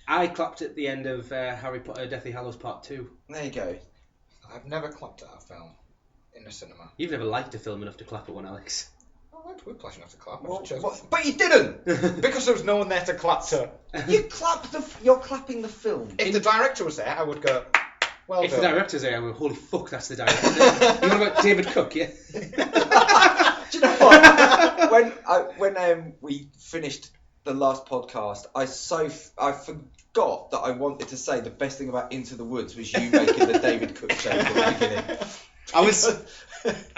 I clapped at the end of Harry Potter: Deathly Hallows Part 2. There you go. I've never clapped at a film in the cinema. You've never liked a film enough to clap at one, Alex. I liked Whiplash enough to clap. I Well, just chose what? But you didn't. because there was no one there to clap to. You're clapping the film. If the director was there, I would go. Well If done. the director's there, I go, holy fuck, that's the director. You know about David Cook, yeah? Do you know what? When we finished the last podcast, I forgot that I wanted to say the best thing about Into the Woods was you making the David Cook joke at the beginning. I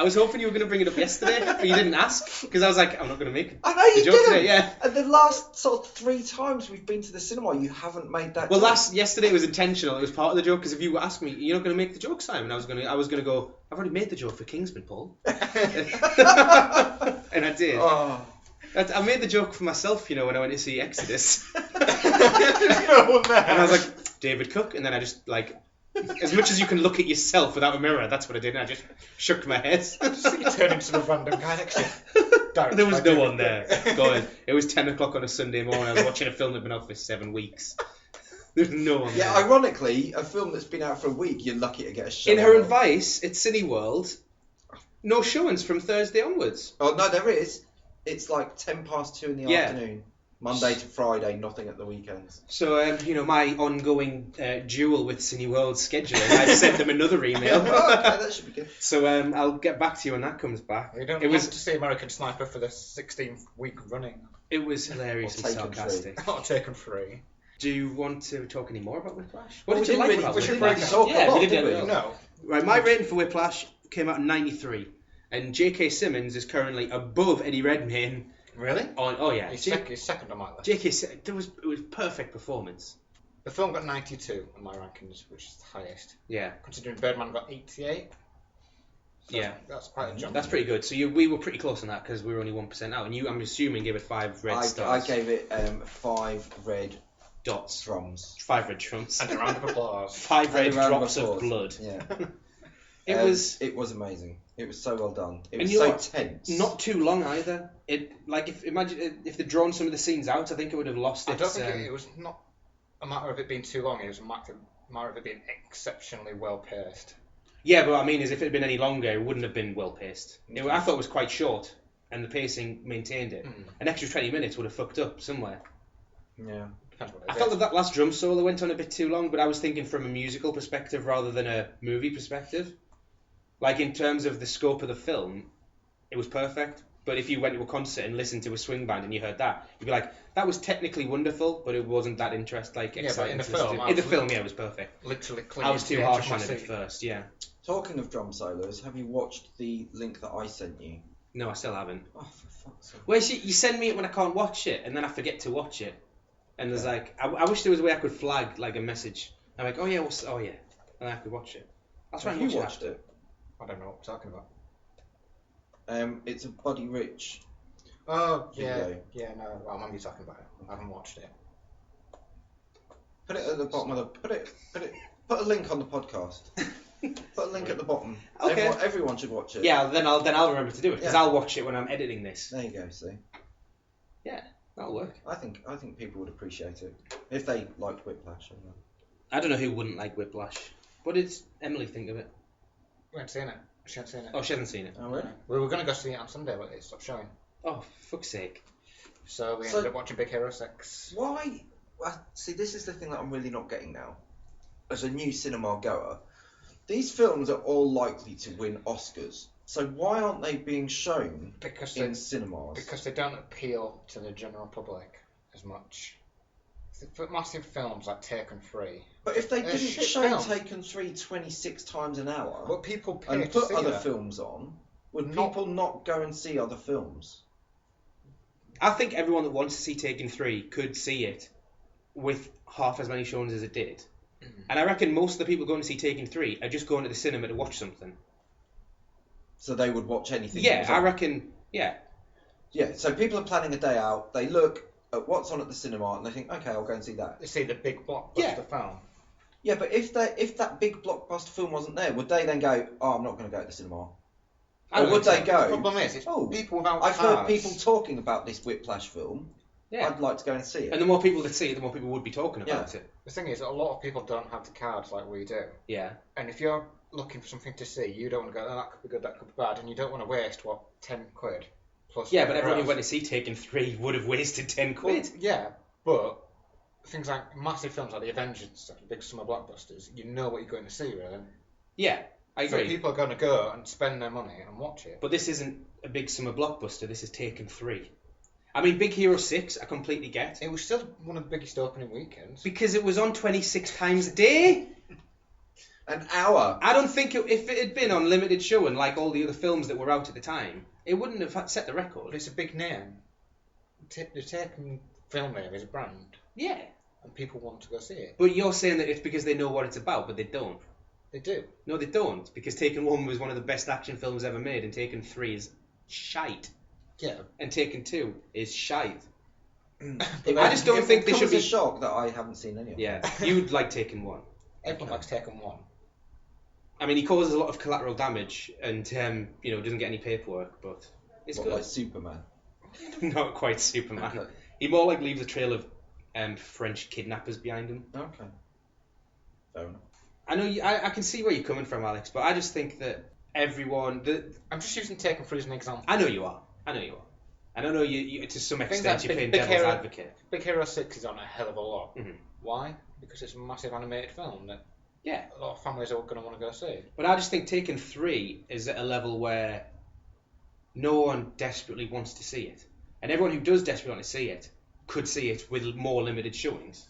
was hoping you were going to bring it up yesterday, but you didn't ask, because I was like, I'm not going to make I know you the joke didn't. today, yeah. And the last sort of 3 times we've been to the cinema, you haven't made that. Well, joke. yesterday was intentional. It was part of the joke, because if you asked me, you're not going to make the joke, Simon, I was going to go, I've already made the joke for Kingsman, Paul. And I did. Oh. I made the joke for myself, when I went to see Exodus. There's no one there. And I was like, David Cook, and then I just, as much as you can look at yourself without a mirror, that's what I did, and I just shook my head. You turn into the random guy next to you. There was no one there. God, it was 10 o'clock on a Sunday morning, I was watching a film that had been out for 7 weeks. There's no one Yeah, there. ironically, a film that's been out for a week, you're lucky to get a show. Inherent Vice at Cineworld, no showings from Thursday onwards. Oh, no, there is. It's like 10 past 2 in the Yeah. afternoon. Monday to Friday, nothing at the weekends. So, my ongoing duel with Cineworld's scheduling, I've sent them another email. Okay, that should be good. So I'll get back to you when that comes back. We don't It want was to see American Sniper for the 16th week running. it was hilariously Or Taken sarcastic. Not taken free. Do you want to talk any more about Whiplash? Well, What we did you didn't like really- about we should Whiplash? break it talk a lot, we did. did we? No. Right, my rating for Whiplash came out in 93, and J.K. Simmons is currently above Eddie Redmayne Really? on. Oh yeah, He's second on my list. J.K. It was perfect performance. The film got 92 on my rankings, which is the highest. Yeah, Considering Birdman got 88. So yeah, That's quite a jump. that's pretty good. So we were pretty close on that because we were only 1% out, and you, I'm assuming, gave it 5 red I stars. gave it 5 red dots, drums. 5 red drums, And a round of applause. 5 red And a round drops of applause. blood. Yeah. It was It was amazing. It was so well done. It And was you know so what? tense. not too long either. If they'd drawn some of the scenes out, I think it would have lost I don't its. think it was not a matter of it being too long, it was a matter of it being exceptionally well paced. Yeah, but what I mean is, if it had been any longer, it wouldn't have been well paced. I thought it was quite short, and the pacing maintained it. An extra 20 minutes would have fucked up somewhere. Yeah. Depends what it I is. felt that last drum solo went on a bit too long, but I was thinking from a musical perspective rather than a movie perspective. Like, in terms of the scope of the film, it was perfect. But if you went to a concert and listened to a swing band and you heard that, you'd be like, that was technically wonderful, but it wasn't that exciting. but in the to listen film, to. I In the was film, yeah, it was perfect. Literally I clinging was to too the edge harsh of my on it at seat. first, yeah. Talking of drum solos, have you watched the link that I sent you? No, I still haven't. Oh, for fuck's sake. Well, you send me it when I can't watch it, and then I forget to watch it. And there's I wish there was a way I could flag a message. I'm like, oh yeah, and I could watch it. I'll try Have and you watch watched it? I don't know what we're talking about. It's a Buddy Rich. Oh, yeah. Video. Yeah, no, I remember you talking about it. I haven't watched it. Put it at the bottom of the. Put a link on the podcast. Put a link at the bottom. Okay. Everyone should watch it. Yeah, then I'll remember to do it because Yeah. I'll watch it when I'm editing this. There you go. See, Yeah, that'll work. I think people would appreciate it if they liked Whiplash. I don't know who wouldn't like Whiplash. What did Emily think of it? We haven't seen it. She hasn't seen it. Oh, she hasn't seen it. Oh, really? We were going to go see it on Sunday, but it stopped showing. Oh, fuck's sake. So we ended up watching Big Hero 6. Why? See, this is the thing that I'm really not getting now. As a new cinema goer, these films are all likely to win Oscars. So why aren't they being shown Because in cinemas? they don't appeal to the general public as much. For massive films like Taken 3, But if they They're didn't shit show films. Taken 3 26 times an hour but people pay and to put see other that. films on, would Not- people not go and see other films? I think everyone that wants to see Taken 3 could see it with half as many showings as it did. And I reckon most of the people going to see Taken 3 are just going to the cinema to watch something. So they would watch anything. that Yeah, was I on. reckon, yeah. Yeah, so people are planning a day out, they look at what's on at the cinema and they think, okay, I'll go and see that. They see the big blockbuster Yeah. film. Yeah, but if that big blockbuster film wasn't there, would they then go, oh, I'm not going to go to the cinema? I Or don't would think they so. The go, problem is, it's oh, people without I've cars. heard people talking about this Whiplash film, Yeah. I'd like to go and see it. And the more people that see it, the more people would be talking about it. The thing is, a lot of people don't have the cards like we do. Yeah. And if you're looking for something to see, you don't want to go, oh, that could be good, that could be bad, and you don't want to waste, what, 10 quid? Plus Yeah, but whatever everyone who else. went to see Taken 3 would have wasted 10 quid. Well, yeah, but things like massive films like the Avengers and stuff, the big summer blockbusters, you know what you're going to see, really. Yeah, I So agree. people are going to go and spend their money and watch it. But this isn't a big summer blockbuster, this is Taken 3. I mean, Big Hero 6, I completely get. It was still one of the biggest opening weekends. Because it was on 26 times a day. An hour. I don't think if it had been on limited showing like all the other films that were out at the time, it wouldn't have set the But record. it's a big name. The Taken film name is a brand, Yeah. and people want to go see it. But you're saying that it's because they know what it's about, but they don't. They do. No, they don't. Because Taken 1 was one of the best action films ever made, and Taken 3 is shite. Yeah. And Taken 2 is shite. But I just don't think they should It's a be... shock that I haven't seen any of them. Yeah, you'd like Taken 1. Everyone likes Taken 1. I mean, he causes a lot of collateral damage and, doesn't get any paperwork, but it's What, good. like Superman? Not quite Superman. Okay. He more like leaves a trail of French kidnappers behind him. Okay. Fair enough. I know I can see where you're coming from, Alex, but I just think that everyone... I'm just using Taken 3 as an example. I know you are. And I know you to some Things extent like you're playing Big devil's Hero- advocate. Big Hero 6 is on a hell of a lot. Mhm. Why? Because it's a massive animated film that Yeah. a lot of families are going to want to go see. But I just think Taken 3 is at a level where no one desperately wants to see it. And everyone who does desperately want to see it could see it with more limited showings.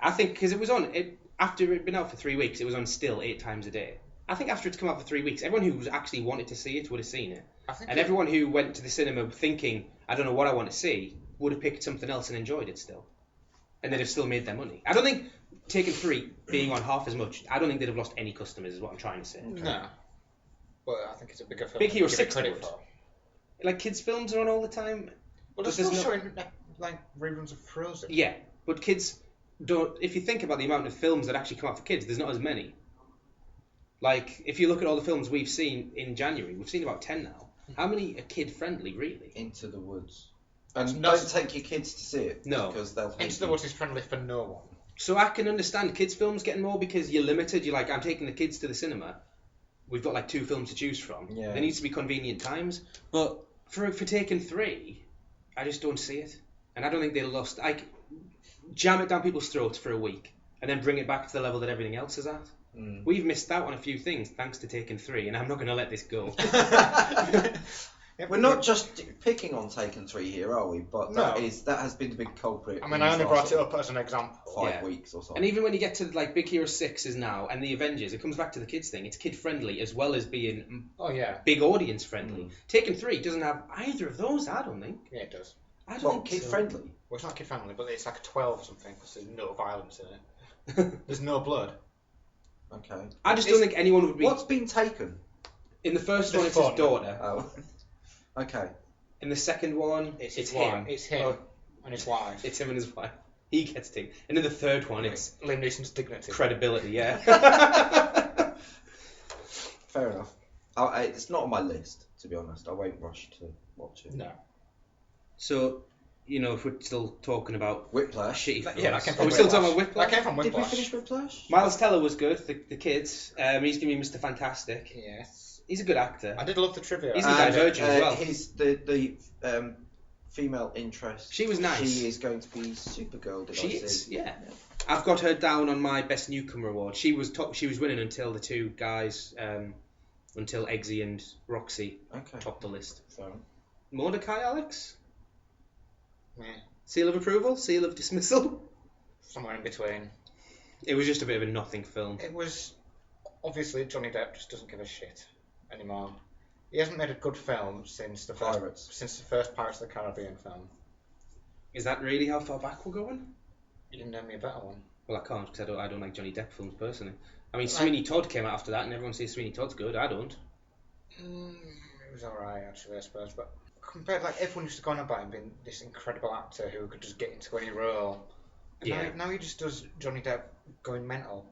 I think because it was on, after it had been out for 3 weeks, it was on still 8 times a day. I think after it's come out for 3 weeks, everyone who actually wanted to see it would have seen it. I think And everyone who went to the cinema thinking, I don't know what I want to see, would have picked something else and enjoyed it still. And they'd have still made their money. I don't think Taken 3 being on half as much, I don't think they'd have lost any customers is what I'm trying to say. No. But I think it's a bigger film. Big Hero to give it 6 credit would. for. Like kids' films are on all the time. Well, But they're still there's no- showing like reruns of Frozen. Yeah, but kids don't. If you think about the amount of films that actually come out for kids, there's not as many. Like, if you look at all the films we've seen in January, we've seen about 10 now. How many are kid-friendly, really? Into the Woods. And No. don't take your kids to see it. No. Because they'll hate Into the you. Woods is friendly for no one. So I can understand kids' films getting more because you're limited. You're like, I'm taking the kids to the cinema. We've got like 2 films to choose from. Yeah. There needs to be convenient times. But for Taken 3, I just don't see it. And I don't think they lost... jam it down people's throats for a week and then bring it back to the level that everything else is at. Mm. We've missed out on a few things thanks to Taken 3, and I'm not going to let this go. We're not just picking on Taken 3 here, are we? But No. that has been the big culprit. I mean, in I these only last brought it sort up as an example. of 5 Yeah. weeks or so. And even when you get to like Big Hero 6 is now, and the Avengers, it comes back to the kids thing. It's kid-friendly as well as being Oh, yeah. big audience-friendly. Taken 3 doesn't have either of those, I don't think. Yeah, it does. I don't Well, think kid so. friendly. Well, it's not kid friendly, but it's like a 12 or something because there's no violence in it. There's no blood. Okay. I just don't think anyone would be... What's been taken? In the first The one, it's his fun. daughter. Oh. Okay. In the second one, It's him. It's him Oh, and his wife. it's him and his wife. He gets taken. And in the third one, it's Liam Neeson's dignity. credibility, yeah. Fair enough. It's not on my list, to be honest. I won't rush to watch it. No. So, if we're still talking about Whiplash. shitty films. Yeah, that came Are from we still Whiplash. talking about Whiplash? That came from Did we Whiplash. finish Whiplash? Miles Teller was good, the kids. He's going to be Mr. Fantastic. Yes. He's a good actor. I did love the trivia. He's in Divergent as well. The female interest. She was nice. She is going to be Supergirl. Did She I is, see? yeah. I've got her down on my Best Newcomer award. She was winning until the 2 guys, until Eggsy and Roxy Okay. topped the list. So, Mortdecai, Alex? Yeah. Seal of approval? Seal of dismissal? somewhere in between. It was just a bit of a nothing film. It was obviously Johnny Depp just doesn't give a shit anymore. He hasn't made a good film since the first Pirates of the Caribbean film. Is that really how far back we're going? You can name me a better one. Well, I can't because I don't like Johnny Depp films personally. I mean, Sweeney Todd came out after that, and everyone says Sweeney Todd's good. I don't. It was alright, actually, I suppose. But compared, like, everyone used to go on about him being this incredible actor who could just get into any role. And now he just does Johnny Depp going mental.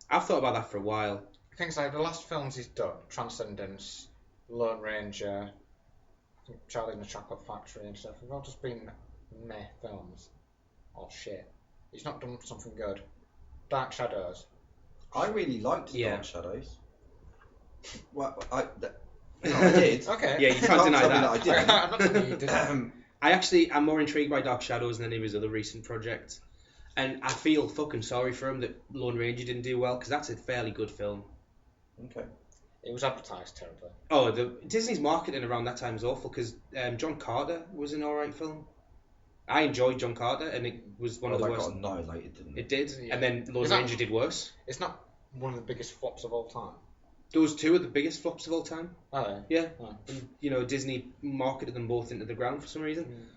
I've thought about that for a while. Things like the last films he's done, Transcendence, Lone Ranger, I think Charlie and the Chocolate Factory and stuff, have all just been meh films. Or shit. He's not done something good. Dark Shadows. I really liked Yeah. Dark Shadows. Well, I did. Okay. Yeah, you can't deny tell me that. I didn't. I'm not telling you didn't. I'm more intrigued by Dark Shadows than any of his other recent projects. And I feel fucking sorry for him that Lone Ranger didn't do well, because that's a fairly good film. Okay. It was advertised terribly. Oh, Disney's marketing around that time was awful, because John Carter was an alright film. I enjoyed John Carter, and it was one of the worst. Got annihilated, didn't it? It did, Yeah. and then Lone Ranger did worse. It's not one of the biggest flops of all time. Those two are the biggest flops of all time. Oh, Yeah. Oh. And, Disney marketed them both into the ground for some reason.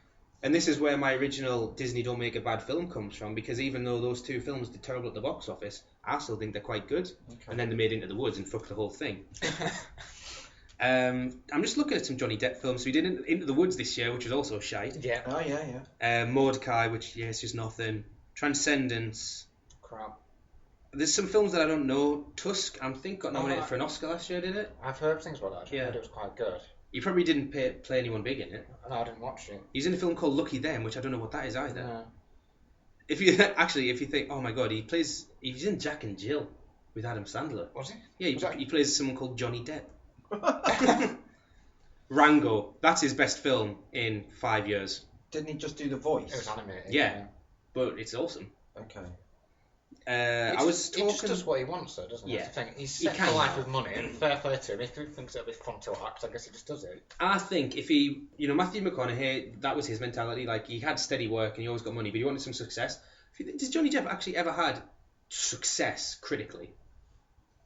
And this is where my original Disney don't make a bad film comes from, because even though those two films did terrible at the box office, I still think they're quite good. Okay. And then they made Into the Woods and fucked the whole thing. I'm just looking at some Johnny Depp films. So we did Into the Woods this year, which was also shite. Yeah. Oh, yeah. Mortdecai, which, it's just nothing. Transcendence. Crap. There's some films that I don't know. Tusk, I think, got nominated for an Oscar last year, did it? I've heard things about that. I Yeah. heard it was quite good. You probably didn't play anyone big in it. No, I didn't watch it. He's in a film called Lucky Them, which I don't know what that is either. No. If you think, oh my god, he's in Jack and Jill with Adam Sandler. Was he? Yeah, he plays someone called Johnny Depp. Rango, that's his best film in 5 years. Didn't he just do the voice? It was animated. Yeah. But it's awesome. Okay. I was talking. He just does what he wants, though, doesn't he? Yeah. That's the thing. He's set for life with money, and fair play to him. If he thinks it'll be fun to act, I guess he just does it. I think if he, Matthew McConaughey, that was his mentality. Like, he had steady work and he always got money, but he wanted some success. Does Johnny Depp actually ever had success critically?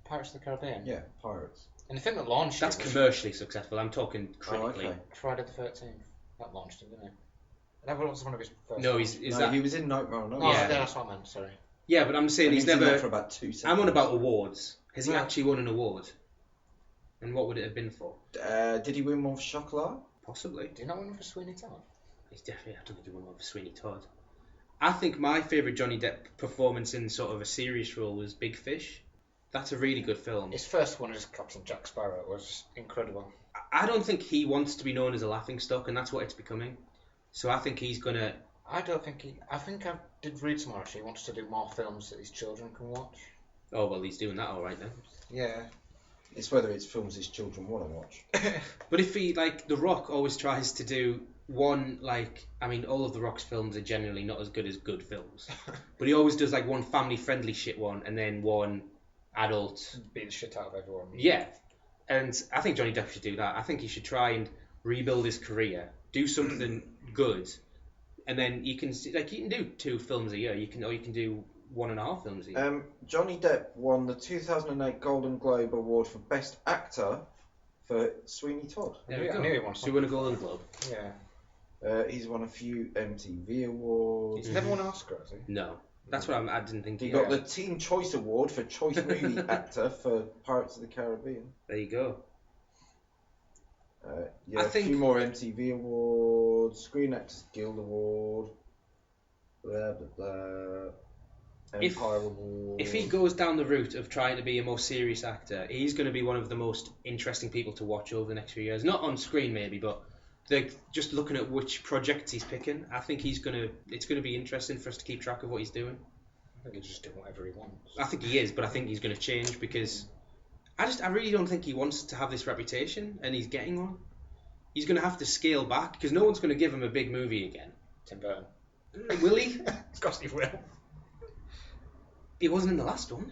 Pirates of the Caribbean. Yeah, Pirates. And the thing that launched That's it was commercially successful. I'm talking critically. Oh, okay. Friday the 13th. That launched him, didn't it? That was one of his first. No, ones. he was in Nightmare on Elm Oh, Street. Yeah. that's what I meant. Sorry. Yeah, but I'm saying And he's he was in never. that for about 2 seconds. I'm on about awards. Has he No. actually won an award? And what would it have been for? Did he win one for Chocolat? Possibly. Do you not win for Sweeney Todd? He's definitely. I don't think he won one for Sweeney Todd. I think my favourite Johnny Depp performance in sort of a serious role was Big Fish. That's a really good film. His first one as Captain Jack Sparrow was incredible. I don't think he wants to be known as a laughingstock, and that's what it's becoming. So I think he's gonna. I don't think he. I think I did read somewhere actually. He wants to do more films that his children can watch. Oh well, he's doing that all right then. Yeah. It's whether it's films his children want to watch. But if he, like, The Rock always tries to do one, like, I mean, all of The Rock's films are generally not as good as good films. But he always does, like, one family-friendly shit one, and then one adult. Beat the shit out of everyone. Yeah. And I think Johnny Depp should do that. I think he should try and rebuild his career, do something good, and then you can do 2 films a year. You can do 1.5 films a year. Johnny Depp won the 2008 Golden Globe Award for Best Actor for Sweeney Todd. There we I go. knew he won So he won a Golden Globe. Yeah. He's won a few MTV awards. He's never won an Oscar, has he? No. That's what I didn't think He he got the Teen Choice Award for Choice Movie Actor for Pirates of the Caribbean. There you go. Yeah, I a think- few more MTV awards, Screen Actors Guild Award, blah blah blah. If- Empire Award. If he goes down the route of trying to be a more serious actor, he's going to be one of the most interesting people to watch over the next few years. Not on screen maybe, but just looking at which projects he's picking, I think it's going to be interesting for us to keep track of what he's doing. I think he's just doing whatever he wants. I think he is, but I think he's going to change because I really don't think he wants to have this reputation, and he's getting one. He's going to have to scale back because no one's going to give him a big movie again. Tim Burton. Will he? Of course he will. He wasn't in the last one.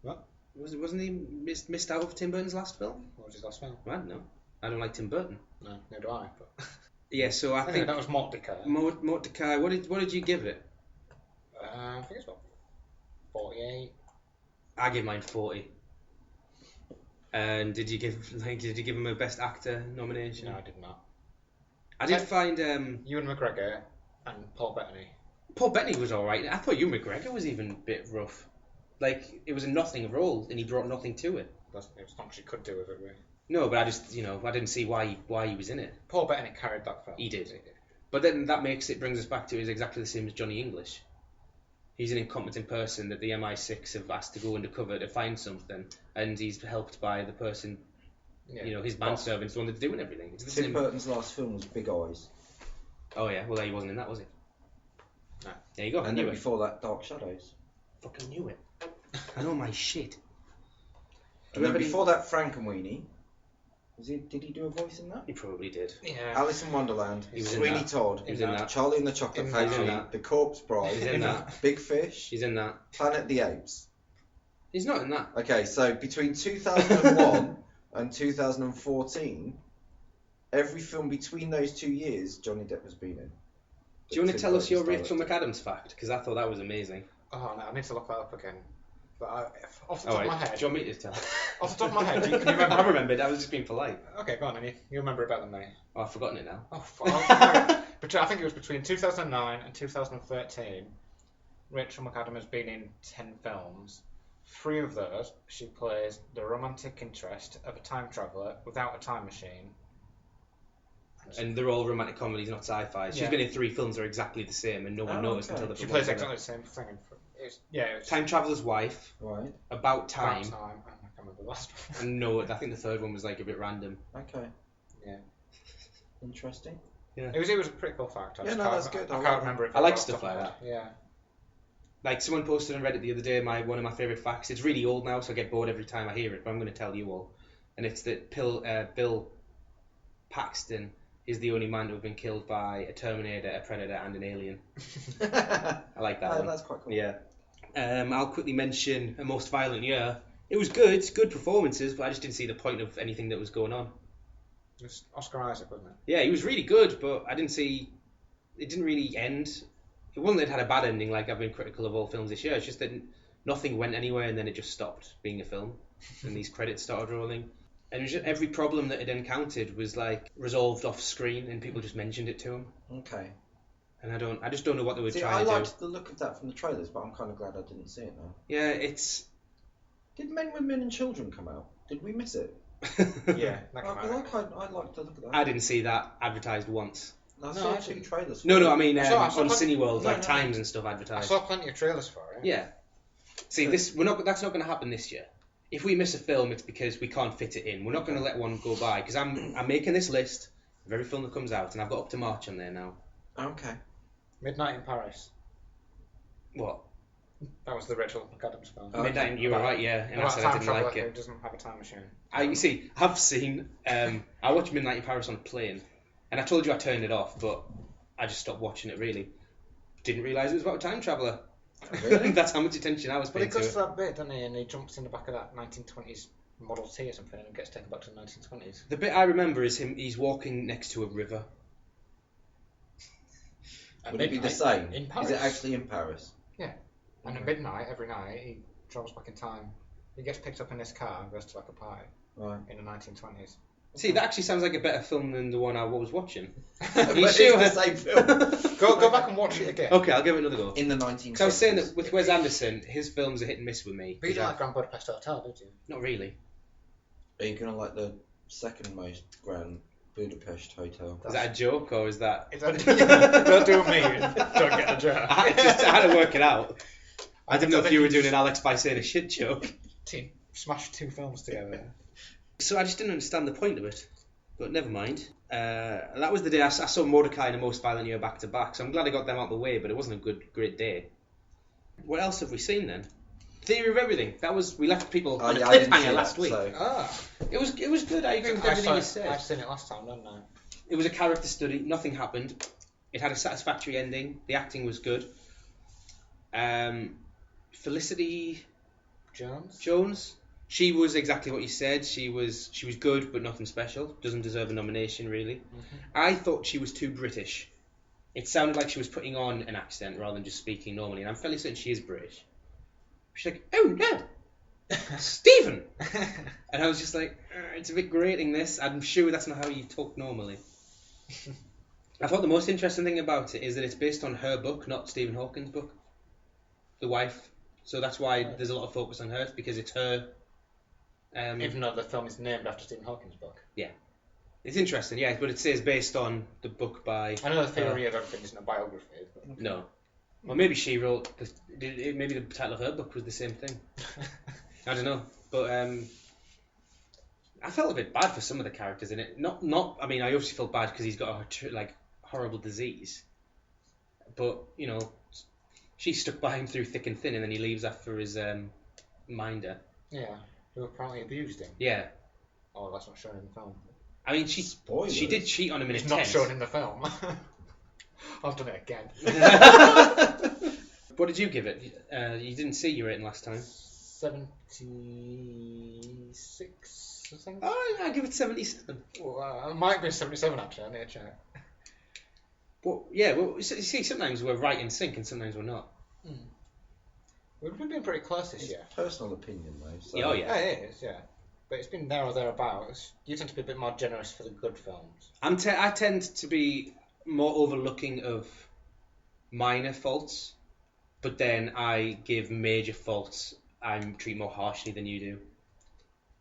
What? Wasn't he missed out of Tim Burton's last film? What was his last film? I don't know. I don't like Tim Burton. No, neither do I. But Yeah, so I think that was Mortdecai. Mortdecai. What did you give it? I think it's about 48. I gave mine 40. And did you give him a Best Actor nomination? No, I did not. I did find Ewan McGregor and Paul Bettany. Paul Bettany was alright. I thought Ewan McGregor was even a bit rough. Like, it was a nothing role, and he brought nothing to it. It was not much he could do with it, really. No, but I just, I didn't see why he was in it. Paul Bettany carried that film. He did. But then that brings us back to is exactly the same as Johnny English. He's an incompetent person that the MI6 have asked to go undercover to find something, and he's helped by the person, his manservant's the one that's doing everything. It's the Tim same. Burton's last film was Big Eyes. Oh yeah, well he wasn't in that, was he? No. There you go. And then before that, Dark Shadows. Fucking knew it. I know my shit. And then before that, Frankenweenie. Did he do a voice in that? He probably did. Yeah. Alice in Wonderland, He was in Sweeney that. Todd, He was in that. Charlie and the Chocolate Factory, that. The Corpse Bride, He's in that. Big Fish, He's in that. Planet of the Apes. He's not in that. Okay, so between 2001 and 2014, every film between those 2 years, Johnny Depp has been in. Do you want to tell us your Tim Rachel McAdams fact? Because I thought that was amazing. Oh, no, I need to look that up again. But off the All top right. of my head... Do you want me to tell? Off the top of my head, can you remember? I remembered. I was just being polite. Okay, go on, then. You remember it better than me. Oh, I've forgotten it now. Oh, but I think it was between 2009 and 2013. Rachel McAdams has been in 10 films. 3 of those, she plays the romantic interest of a time traveller without a time machine. And they're all romantic comedies, not sci-fi. She's Yeah. been in 3 films that are exactly the same, and no one noticed okay. until the She plays exactly the same thing. It was Time Traveller's Wife, Right, About Time, I can't remember the last one. and no, I think the third one was like a bit random. okay. Yeah. Interesting. It was a pretty cool fact. Yeah, no, that's good. I I can't like remember it. I like off the stuff top of my like head. Yeah. Like someone posted on Reddit the other day, one of my favourite facts. It's really old now, so I get bored every time I hear it, but I'm going to tell you all. And it's that Bill Paxton is the only man to have been killed by a Terminator, a Predator, and an alien. I like that one. That's quite cool. Yeah. I'll quickly mention A Most Violent Year. It was good performances, but I just didn't see the point of anything that was going on. It was Oscar Isaac, wasn't it? Yeah, he was really good, but I didn't see... It didn't really end. It wasn't that it had a bad ending, like I've been critical of all films this year. It's just that nothing went anywhere, and then it just stopped being a film, and these credits started rolling. And it was just every problem that it encountered was like resolved off screen, and people just mentioned it to him. Okay. And I just don't know what they were See, trying I to do. liked the look of that from the trailers, but I'm kind of glad I didn't see it now. Yeah, it's... Did Men, Women and Children come out? Did we miss it? Yeah, that came out. I liked the look of that. I didn't see that advertised once. I No, saw I 2 didn't. trailers. for No, it. I mean I saw on plenty- Cineworld, no, like no. Times and stuff I advertised. saw plenty of trailers for it. Yeah. See, that's not going to happen this year. If we miss a film, it's because we can't fit it in. We're not going to let one go by, because I'm making this list of every film that comes out, and I've got up to March on there now. Okay. Midnight in Paris. What? That was the Rachel McAdams film. Oh, Midnight, you were right, yeah. And I About said a I time didn't traveller like who it. doesn't have a time machine. You see, I've seen... I watched Midnight in Paris on a plane, and I told you I turned it off, but I just stopped watching it, really. Didn't realise it was about a time traveller. Really? That's how much attention I was But he paying to goes it. to that bit, doesn't he? And he jumps in the back of that 1920s Model T or something and gets taken back to the 1920s. The bit I remember is he's walking next to a river. Would it be the same? In Paris. Is it actually in Paris? Yeah. And at midnight, every night, he travels back in time. He gets picked up in this car and goes to like a party Right. in the 1920s. See, that actually sounds like a better film than the one I was watching. But You it's sure? the same film. Go back and watch it again. Okay, I'll give it another go. In the 1920s. Because I was saying that with Wes Anderson, his films are hit and miss with me. But you didn't like Grand Budapest Hotel, did you? Not really. Are you going to like the second most Grand Budapest Hotel? Is that a joke or is that... Don't do me. Don't get the joke. I had to work it out. I didn't know if you were doing an Alex by saying a shit joke. Smash 2 films together. So I just didn't understand the point of it. But never mind. That was the day I saw Mortdecai and A Most Violent Year back to back, so I'm glad I got them out of the way, but it wasn't a great day. What else have we seen then? Theory of Everything. We left people on a Yeah, I didn't see cliffhanger it, last week. so- It was good. I agree with everything you said. I've seen it last time, didn't I? It was a character study. Nothing happened. It had a satisfactory ending. The acting was good. Felicity Jones. She was exactly what you said. She was good, but nothing special. Doesn't deserve a nomination, really. Mm-hmm. I thought she was too British. it sounded like she was putting on an accent rather than just speaking normally, and I'm fairly certain she is British. She's like, "Oh, Ned, Stephen," and I was just like, "It's a bit grating. This. I'm sure that's not how you talk normally." I thought the most interesting thing about it is that it's based on her book, not Stephen Hawking's book, The Wife. So that's why there's a lot of focus on her. It's because it's her. Even though the film is named after Stephen Hawking's book. Yeah. It's interesting, yeah, but it says based on the book by... I know the theory of everything isn't a biography. But... No. Well, maybe she wrote... Maybe the title of her book was the same thing. I don't know. But I felt a bit bad for some of the characters in it. Not. I mean, I obviously felt bad because he's got a horrible disease. But, you know, she stuck by him through thick and thin, and then he leaves after his minder. Yeah, who apparently abused him. Yeah. Oh, that's not shown in the film. I mean, she did cheat on him in a tent. It's not shown in the film. I've done it again. What did you give it? You didn't see your rating last time. 76, I think. Oh, I give it 77. Well, it might be 77 actually. I need to check. Well, yeah. Well, you see, sometimes we're right in sync, and sometimes we're not. We've been pretty close this year. Personal opinion, though. So. Oh, yeah. Yeah, it is. Yeah. But it's been there or thereabouts. You tend to be a bit more generous for the good films. I tend to be more overlooking of minor faults, but then I give major faults. I treat more harshly than you do.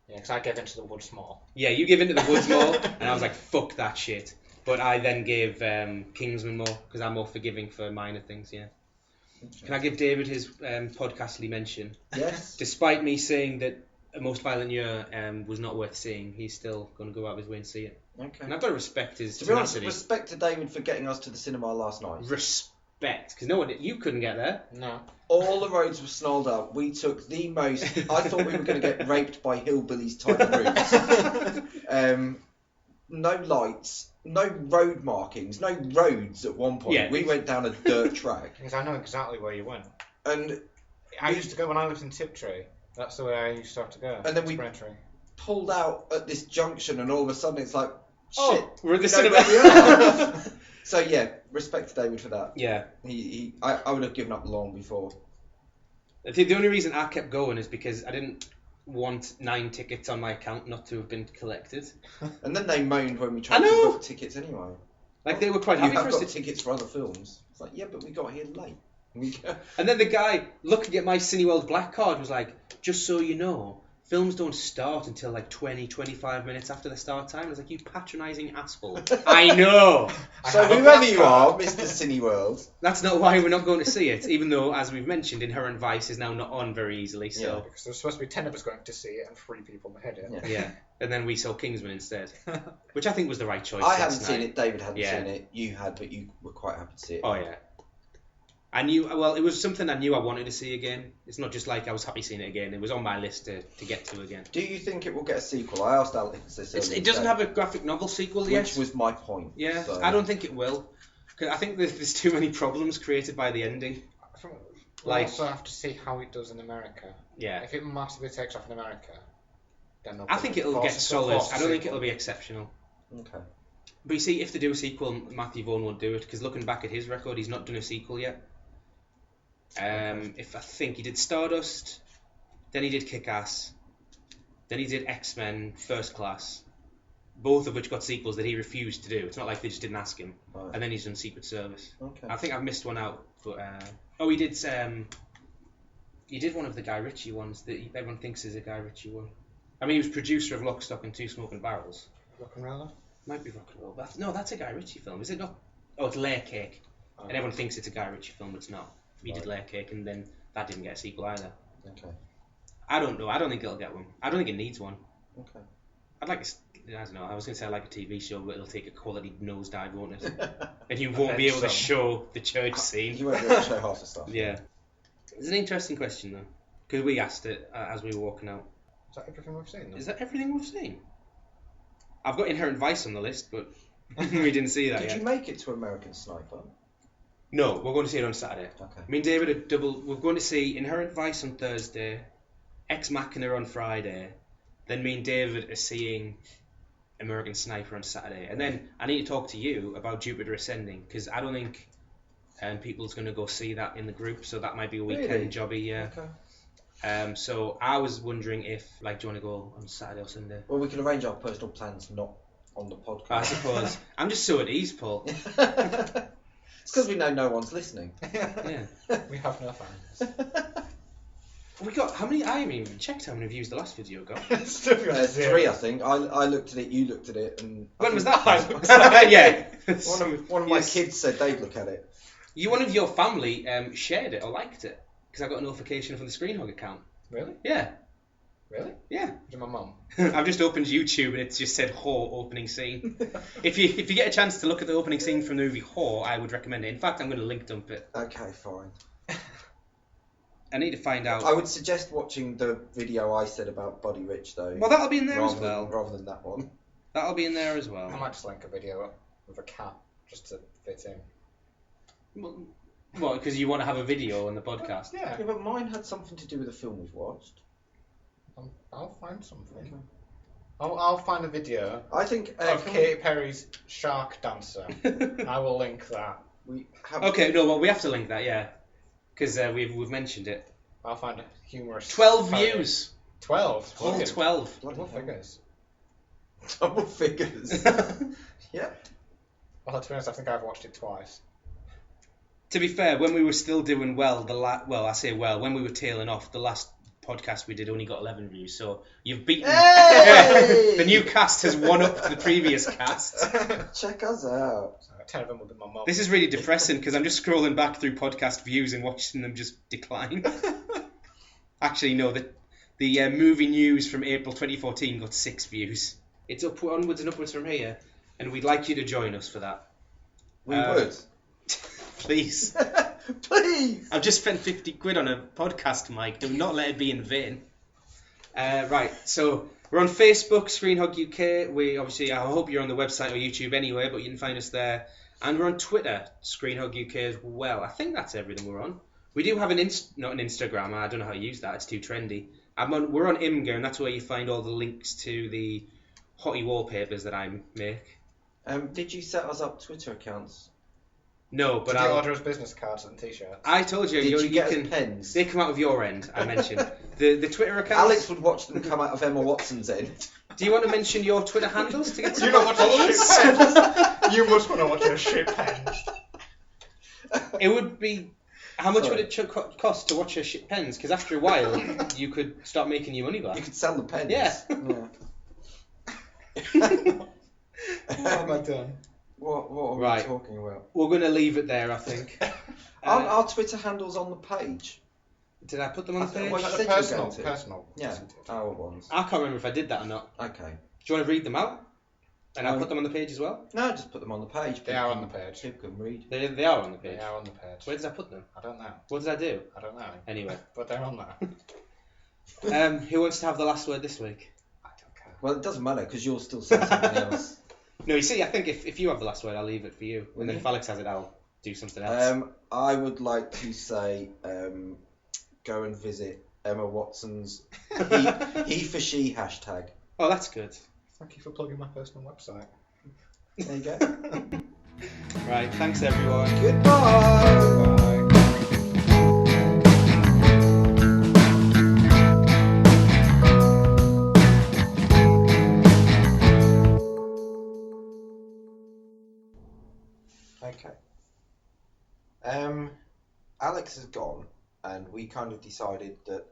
Yeah, because I gave Into the Woods more. Yeah, you give Into the Woods more, and I was like, fuck that shit. But I then gave Kingsman more, because I'm more forgiving for minor things, yeah. Okay. Can I give David his podcastly mention? Yes. Despite me saying that A Most Violent Year was not worth seeing, he's still going to go out of his way and see it. Okay. And I've got to respect his To be honest, tenacity. respect to David for getting us to the cinema last night. Respect, because no one, you couldn't get there. No. All the roads were snarled up. We took the most... I thought we were going to get raped by hillbillies type routes. No lights, no road markings, no roads at one point. Yeah, we went down a dirt track. Because I know exactly where you went. And I used to go when I lived in Tiptree. That's the way I used to have to go. And then we pulled out at this junction, and all of a sudden it's like, shit, we're at the cinema. So yeah, respect to David for that. Yeah. I would have given up long before. I think the only reason I kept going is because I didn't want 9 tickets on my account not to have been collected. And then they moaned when we tried to book tickets anyway. Like, they were quite happy for us to... tickets for other films. It's like, yeah, but we got here late. And then the guy looking at my Cineworld Black card was like, just so you know, films don't start until like 20-25 minutes after the start time. I was like, you patronising asshole. I know. So whoever you are, Mr. Cineworld. That's not why we're not going to see it, even though, as we've mentioned, Inherent Vice is now not on very easily. So. Yeah, because there's supposed to be 10 of us going to see it and 3 people head it. Yeah. And then we saw Kingsman instead, which I think was the right choice. I hadn't seen it, David hadn't seen it, you had, but you were quite happy to see it. Oh, yeah. I knew, well, it was something I knew I wanted to see again. It's not just like I was happy seeing it again. It was on my list to get to again. Do you think it will get a sequel? I asked Alex this earlier. It doesn't have a graphic novel sequel yet. Which was my point. Yeah, so. I don't think it will. Cause I think there's too many problems created by the ending. We'll also have to see how it does in America. Yeah. If it massively takes off in America, then I think it'll get solid. I don't think it'll be exceptional. Okay. But you see, if they do a sequel, Matthew Vaughn won't do it, because looking back at his record, he's not done a sequel yet. If I think he did Stardust, then he did Kick-Ass, then he did X-Men First Class, both of which got sequels that he refused to do. It's not like they just didn't ask him. Right. And then he's done Secret Service. Okay. I think I've missed one out, but he did one of the Guy Ritchie ones that everyone thinks is a Guy Ritchie one. I mean, he was producer of Lock, Stock and Two Smoking Barrels. Rock and Roller? Might be Rock and Roll. No, that's a Guy Ritchie film, is it not? Oh, it's Layer Cake. And everyone thinks it's a Guy Ritchie film, but it's not. He did Layer Cake, and then that didn't get a sequel either. Okay. I don't know. I don't think it'll get one. I don't think it needs one. Okay. I don't know. I was going to say I like a TV show, but it'll take a quality nosedive, won't it? And you won't be able to show the church scene. You won't be able to show half the stuff. Yeah. It's an interesting question, though, because we asked it as we were walking out. Is that everything we've seen? Though? Is that everything we've seen? I've got Inherent Vice on the list, but we didn't see that yet. Did you make it to American Sniper? No, we're going to see it on Saturday. Okay. Me and David are we're going to see Inherent Vice on Thursday, Ex Machina on Friday, then me and David are seeing American Sniper on Saturday, and then I need to talk to you about Jupiter Ascending because I don't think people's going to go see that in the group, so that might be a weekend Really? jobby. Yeah. Okay. So I was wondering if, like, do you want to go on Saturday or Sunday? Well, we can arrange our personal plans not on the podcast. I suppose. I'm just so at ease, Paul. It's because we know no one's listening. Yeah. We have no fans. We got how many? I haven't even checked how many views the last video got. Three, I think. I looked at it, you looked at it, and When was that? Yeah. One of my kids said they'd look at it. One of your family shared it or liked it because I got a notification from the ScreenHog account. Really? Yeah. Really? Yeah. To my mum. I've just opened YouTube and it's just said Whore opening scene. If you get a chance to look at the opening scene from the movie Whore, I would recommend it. In fact, I'm going to link dump it. Okay, fine. I need to find out. I would suggest watching the video I said about Buddy Rich, though. Well, that'll be in there as well. Rather than that one. That'll be in there as well. I might just link a video with a cat just to fit in. What? Because you want to have a video on the podcast? Yeah. Yeah, but mine had something to do with the film we've watched. I'll find something. Okay. I'll find a video I think of Katy Perry's Shark Dancer. I will link that. Okay, no, well, we have to link that, yeah. Because we've mentioned it. I'll find a humorous... 12 views! 12? All 12. Double figures. Double figures. Yeah. Well, to be honest, I think I've watched it twice. To be fair, when we were still doing well, when we were tailing off, the last podcast we did only got 11 views, so you've beaten... Hey! The new cast has won up the previous cast. Check us out. 10 of them will be my mum. This is really depressing because I'm just scrolling back through podcast views and watching them just decline. Actually, no, the movie news from April 2014 got 6 views. It's onwards and upwards from here, and we'd like you to join us for that. We would. Please. Please! I've just spent 50 quid on a podcast mic. Do not let it be in vain. Right, so we're on Facebook, ScreenHog UK. We obviously, I hope you're on the website or YouTube anyway, but you can find us there. And we're on Twitter, ScreenHog UK as well. I think that's everything we're on. We do have not an Instagram. I don't know how to use that. It's too trendy. We're on Imgur, and that's where you find all the links to the hottie wallpapers that I make. Did you set us up Twitter accounts? No, but Did you order us business cards and t-shirts? I told you. Did you get can, us pens? They come out of your end, I mentioned. the Twitter account. Alex would watch them come out of Emma Watson's end. Do you want to mention your Twitter handles to get some You don't watch a shit pens. You must want to watch a shit pens. It would be... How much would it cost to watch your shit pens? Because after a while, you could start making your money back. You could sell the pens. Yeah. What have I done? What are we talking about? We're going to leave it there, I think. Aren't our Twitter handles on the page? Did I put them on the page? Well, you said Personal. Yeah, our ones. I can't remember if I did that or not. Okay. Do you want to read them out? And I'll put them on the page as well? No, just put them on the page. They are on the page. People can read. They are on the page? They are on the page. Where did I put them? I don't know. What did I do? I don't know. Anyway. But they're on there. Who wants to have the last word this week? I don't care. Well, it doesn't matter because you'll still say something else. No, you see, I think if you have the last word, I'll leave it for you. And then if Alex has it, I'll do something else. I would like to say go and visit Emma Watson's he for she hashtag. Oh, that's good. Thank you for plugging my personal website. There you go. Right, thanks everyone. Goodbye. Okay. Alex has gone, and we kind of decided that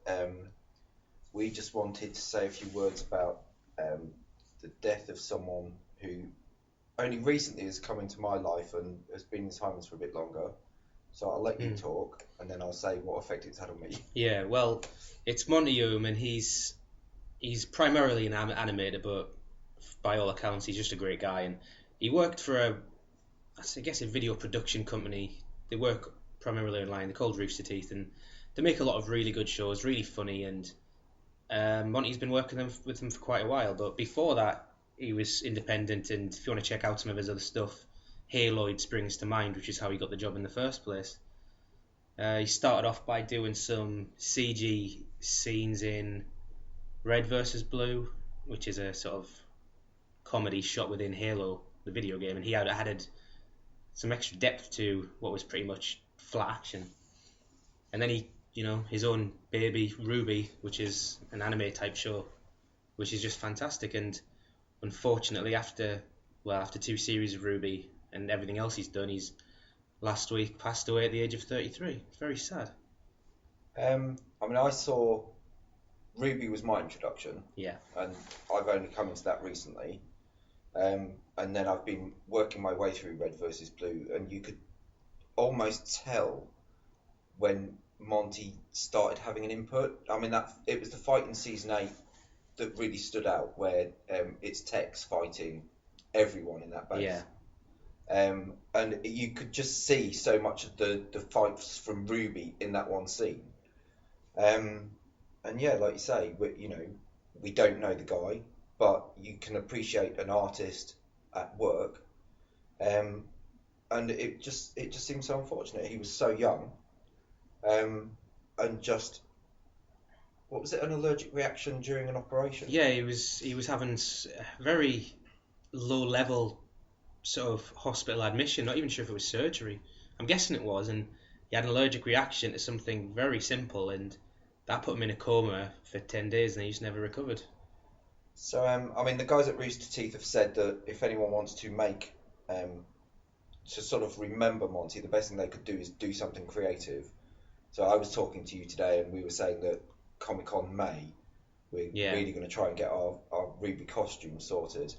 we just wanted to say a few words about the death of someone who only recently has come into my life and has been in Simon's for a bit longer. So I'll let you talk, and then I'll say what effect it's had on me. Yeah, well, it's Monty Hume, and he's primarily an animator, but by all accounts, he's just a great guy. And he worked for a video production company. They work primarily online. They're called Rooster Teeth, and they make a lot of really good shows, really funny. And Monty's been working with them for quite a while. But before that, he was independent. And if you want to check out some of his other stuff, Haloid springs to mind, which is how he got the job in the first place. He started off by doing some CG scenes in Red vs. Blue, which is a sort of comedy shot within Halo, the video game, and he had added some extra depth to what was pretty much flat action. And then he, his own baby Ruby, which is an anime type show, which is just fantastic. And unfortunately, after 2 series of Ruby and everything else he's done, he's last week passed away at the age of 33. It's very sad. I saw Ruby was my introduction. Yeah. And I've only come into that recently. And then I've been working my way through Red versus Blue, and you could almost tell when Monty started having an input. It was the fight in season 8 that really stood out, where it's Tex fighting everyone in that base. Yeah. And you could just see so much of the fights from Ruby in that one scene. And yeah, like you say, we don't know the guy, but you can appreciate an artist at work. And it just seems so unfortunate. He was so young, and just, what was it, an allergic reaction during an operation? Yeah, he was having very low level sort of hospital admission. Not even sure if it was surgery. I'm guessing it was, and he had an allergic reaction to something very simple, and that put him in a coma for 10 days, and he just never recovered. So, the guys at Rooster Teeth have said that if anyone wants to make, to sort of remember Monty, the best thing they could do is do something creative. So I was talking to you today, and we were saying that Comic-Con May, we're really going to try and get our Ruby costume sorted.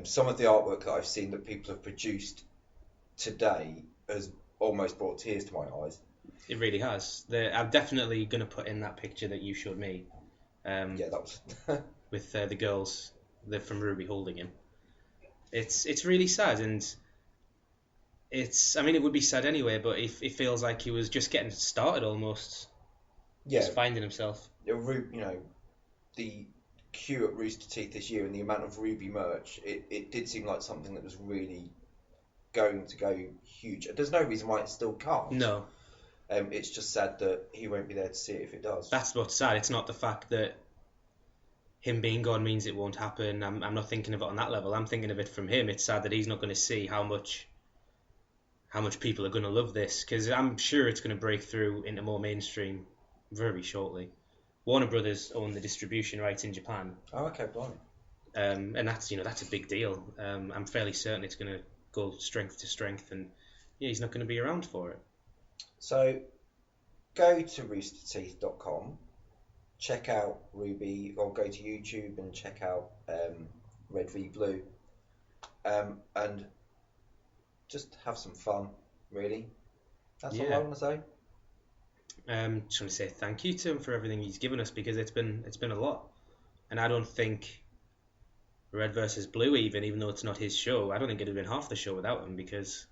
Some of the artwork that I've seen that people have produced today has almost brought tears to my eyes. It really has. I'm definitely going to put in that picture that you showed me. Yeah, that was... with the girls from Ruby holding him. It's really sad, and it would be sad anyway, but it feels like he was just getting started almost. Yeah. Just finding himself. The queue at Rooster Teeth this year and the amount of Ruby merch, it did seem like something that was really going to go huge. There's no reason why it still can't. No. It's just sad that he won't be there to see it if it does. That's what's sad. It's not the fact that him being gone means it won't happen. I'm not thinking of it on that level. I'm thinking of it from him. It's sad that he's not going to see how much people are going to love this, because I'm sure it's going to break through into more mainstream very shortly. Warner Brothers own the distribution rights in Japan. Oh, okay, blimey. And that's a big deal. I'm fairly certain it's going to go strength to strength, and he's not going to be around for it. So go to roosterteeth.com, check out Ruby, or go to YouTube and check out Red v Blue, and just have some fun, really. That's all I want to say. Just want to say thank you to him for everything he's given us, because it's been a lot, and I don't think Red versus Blue, even though it's not his show, I don't think it'd have been half the show without him, because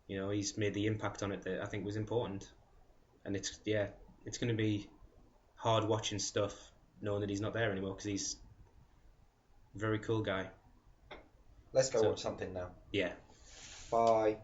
he's made the impact on it that I think was important, and it's going to be hard watching stuff knowing that he's not there anymore, because he's a very cool guy. Let's go watch something now. Yeah. Bye.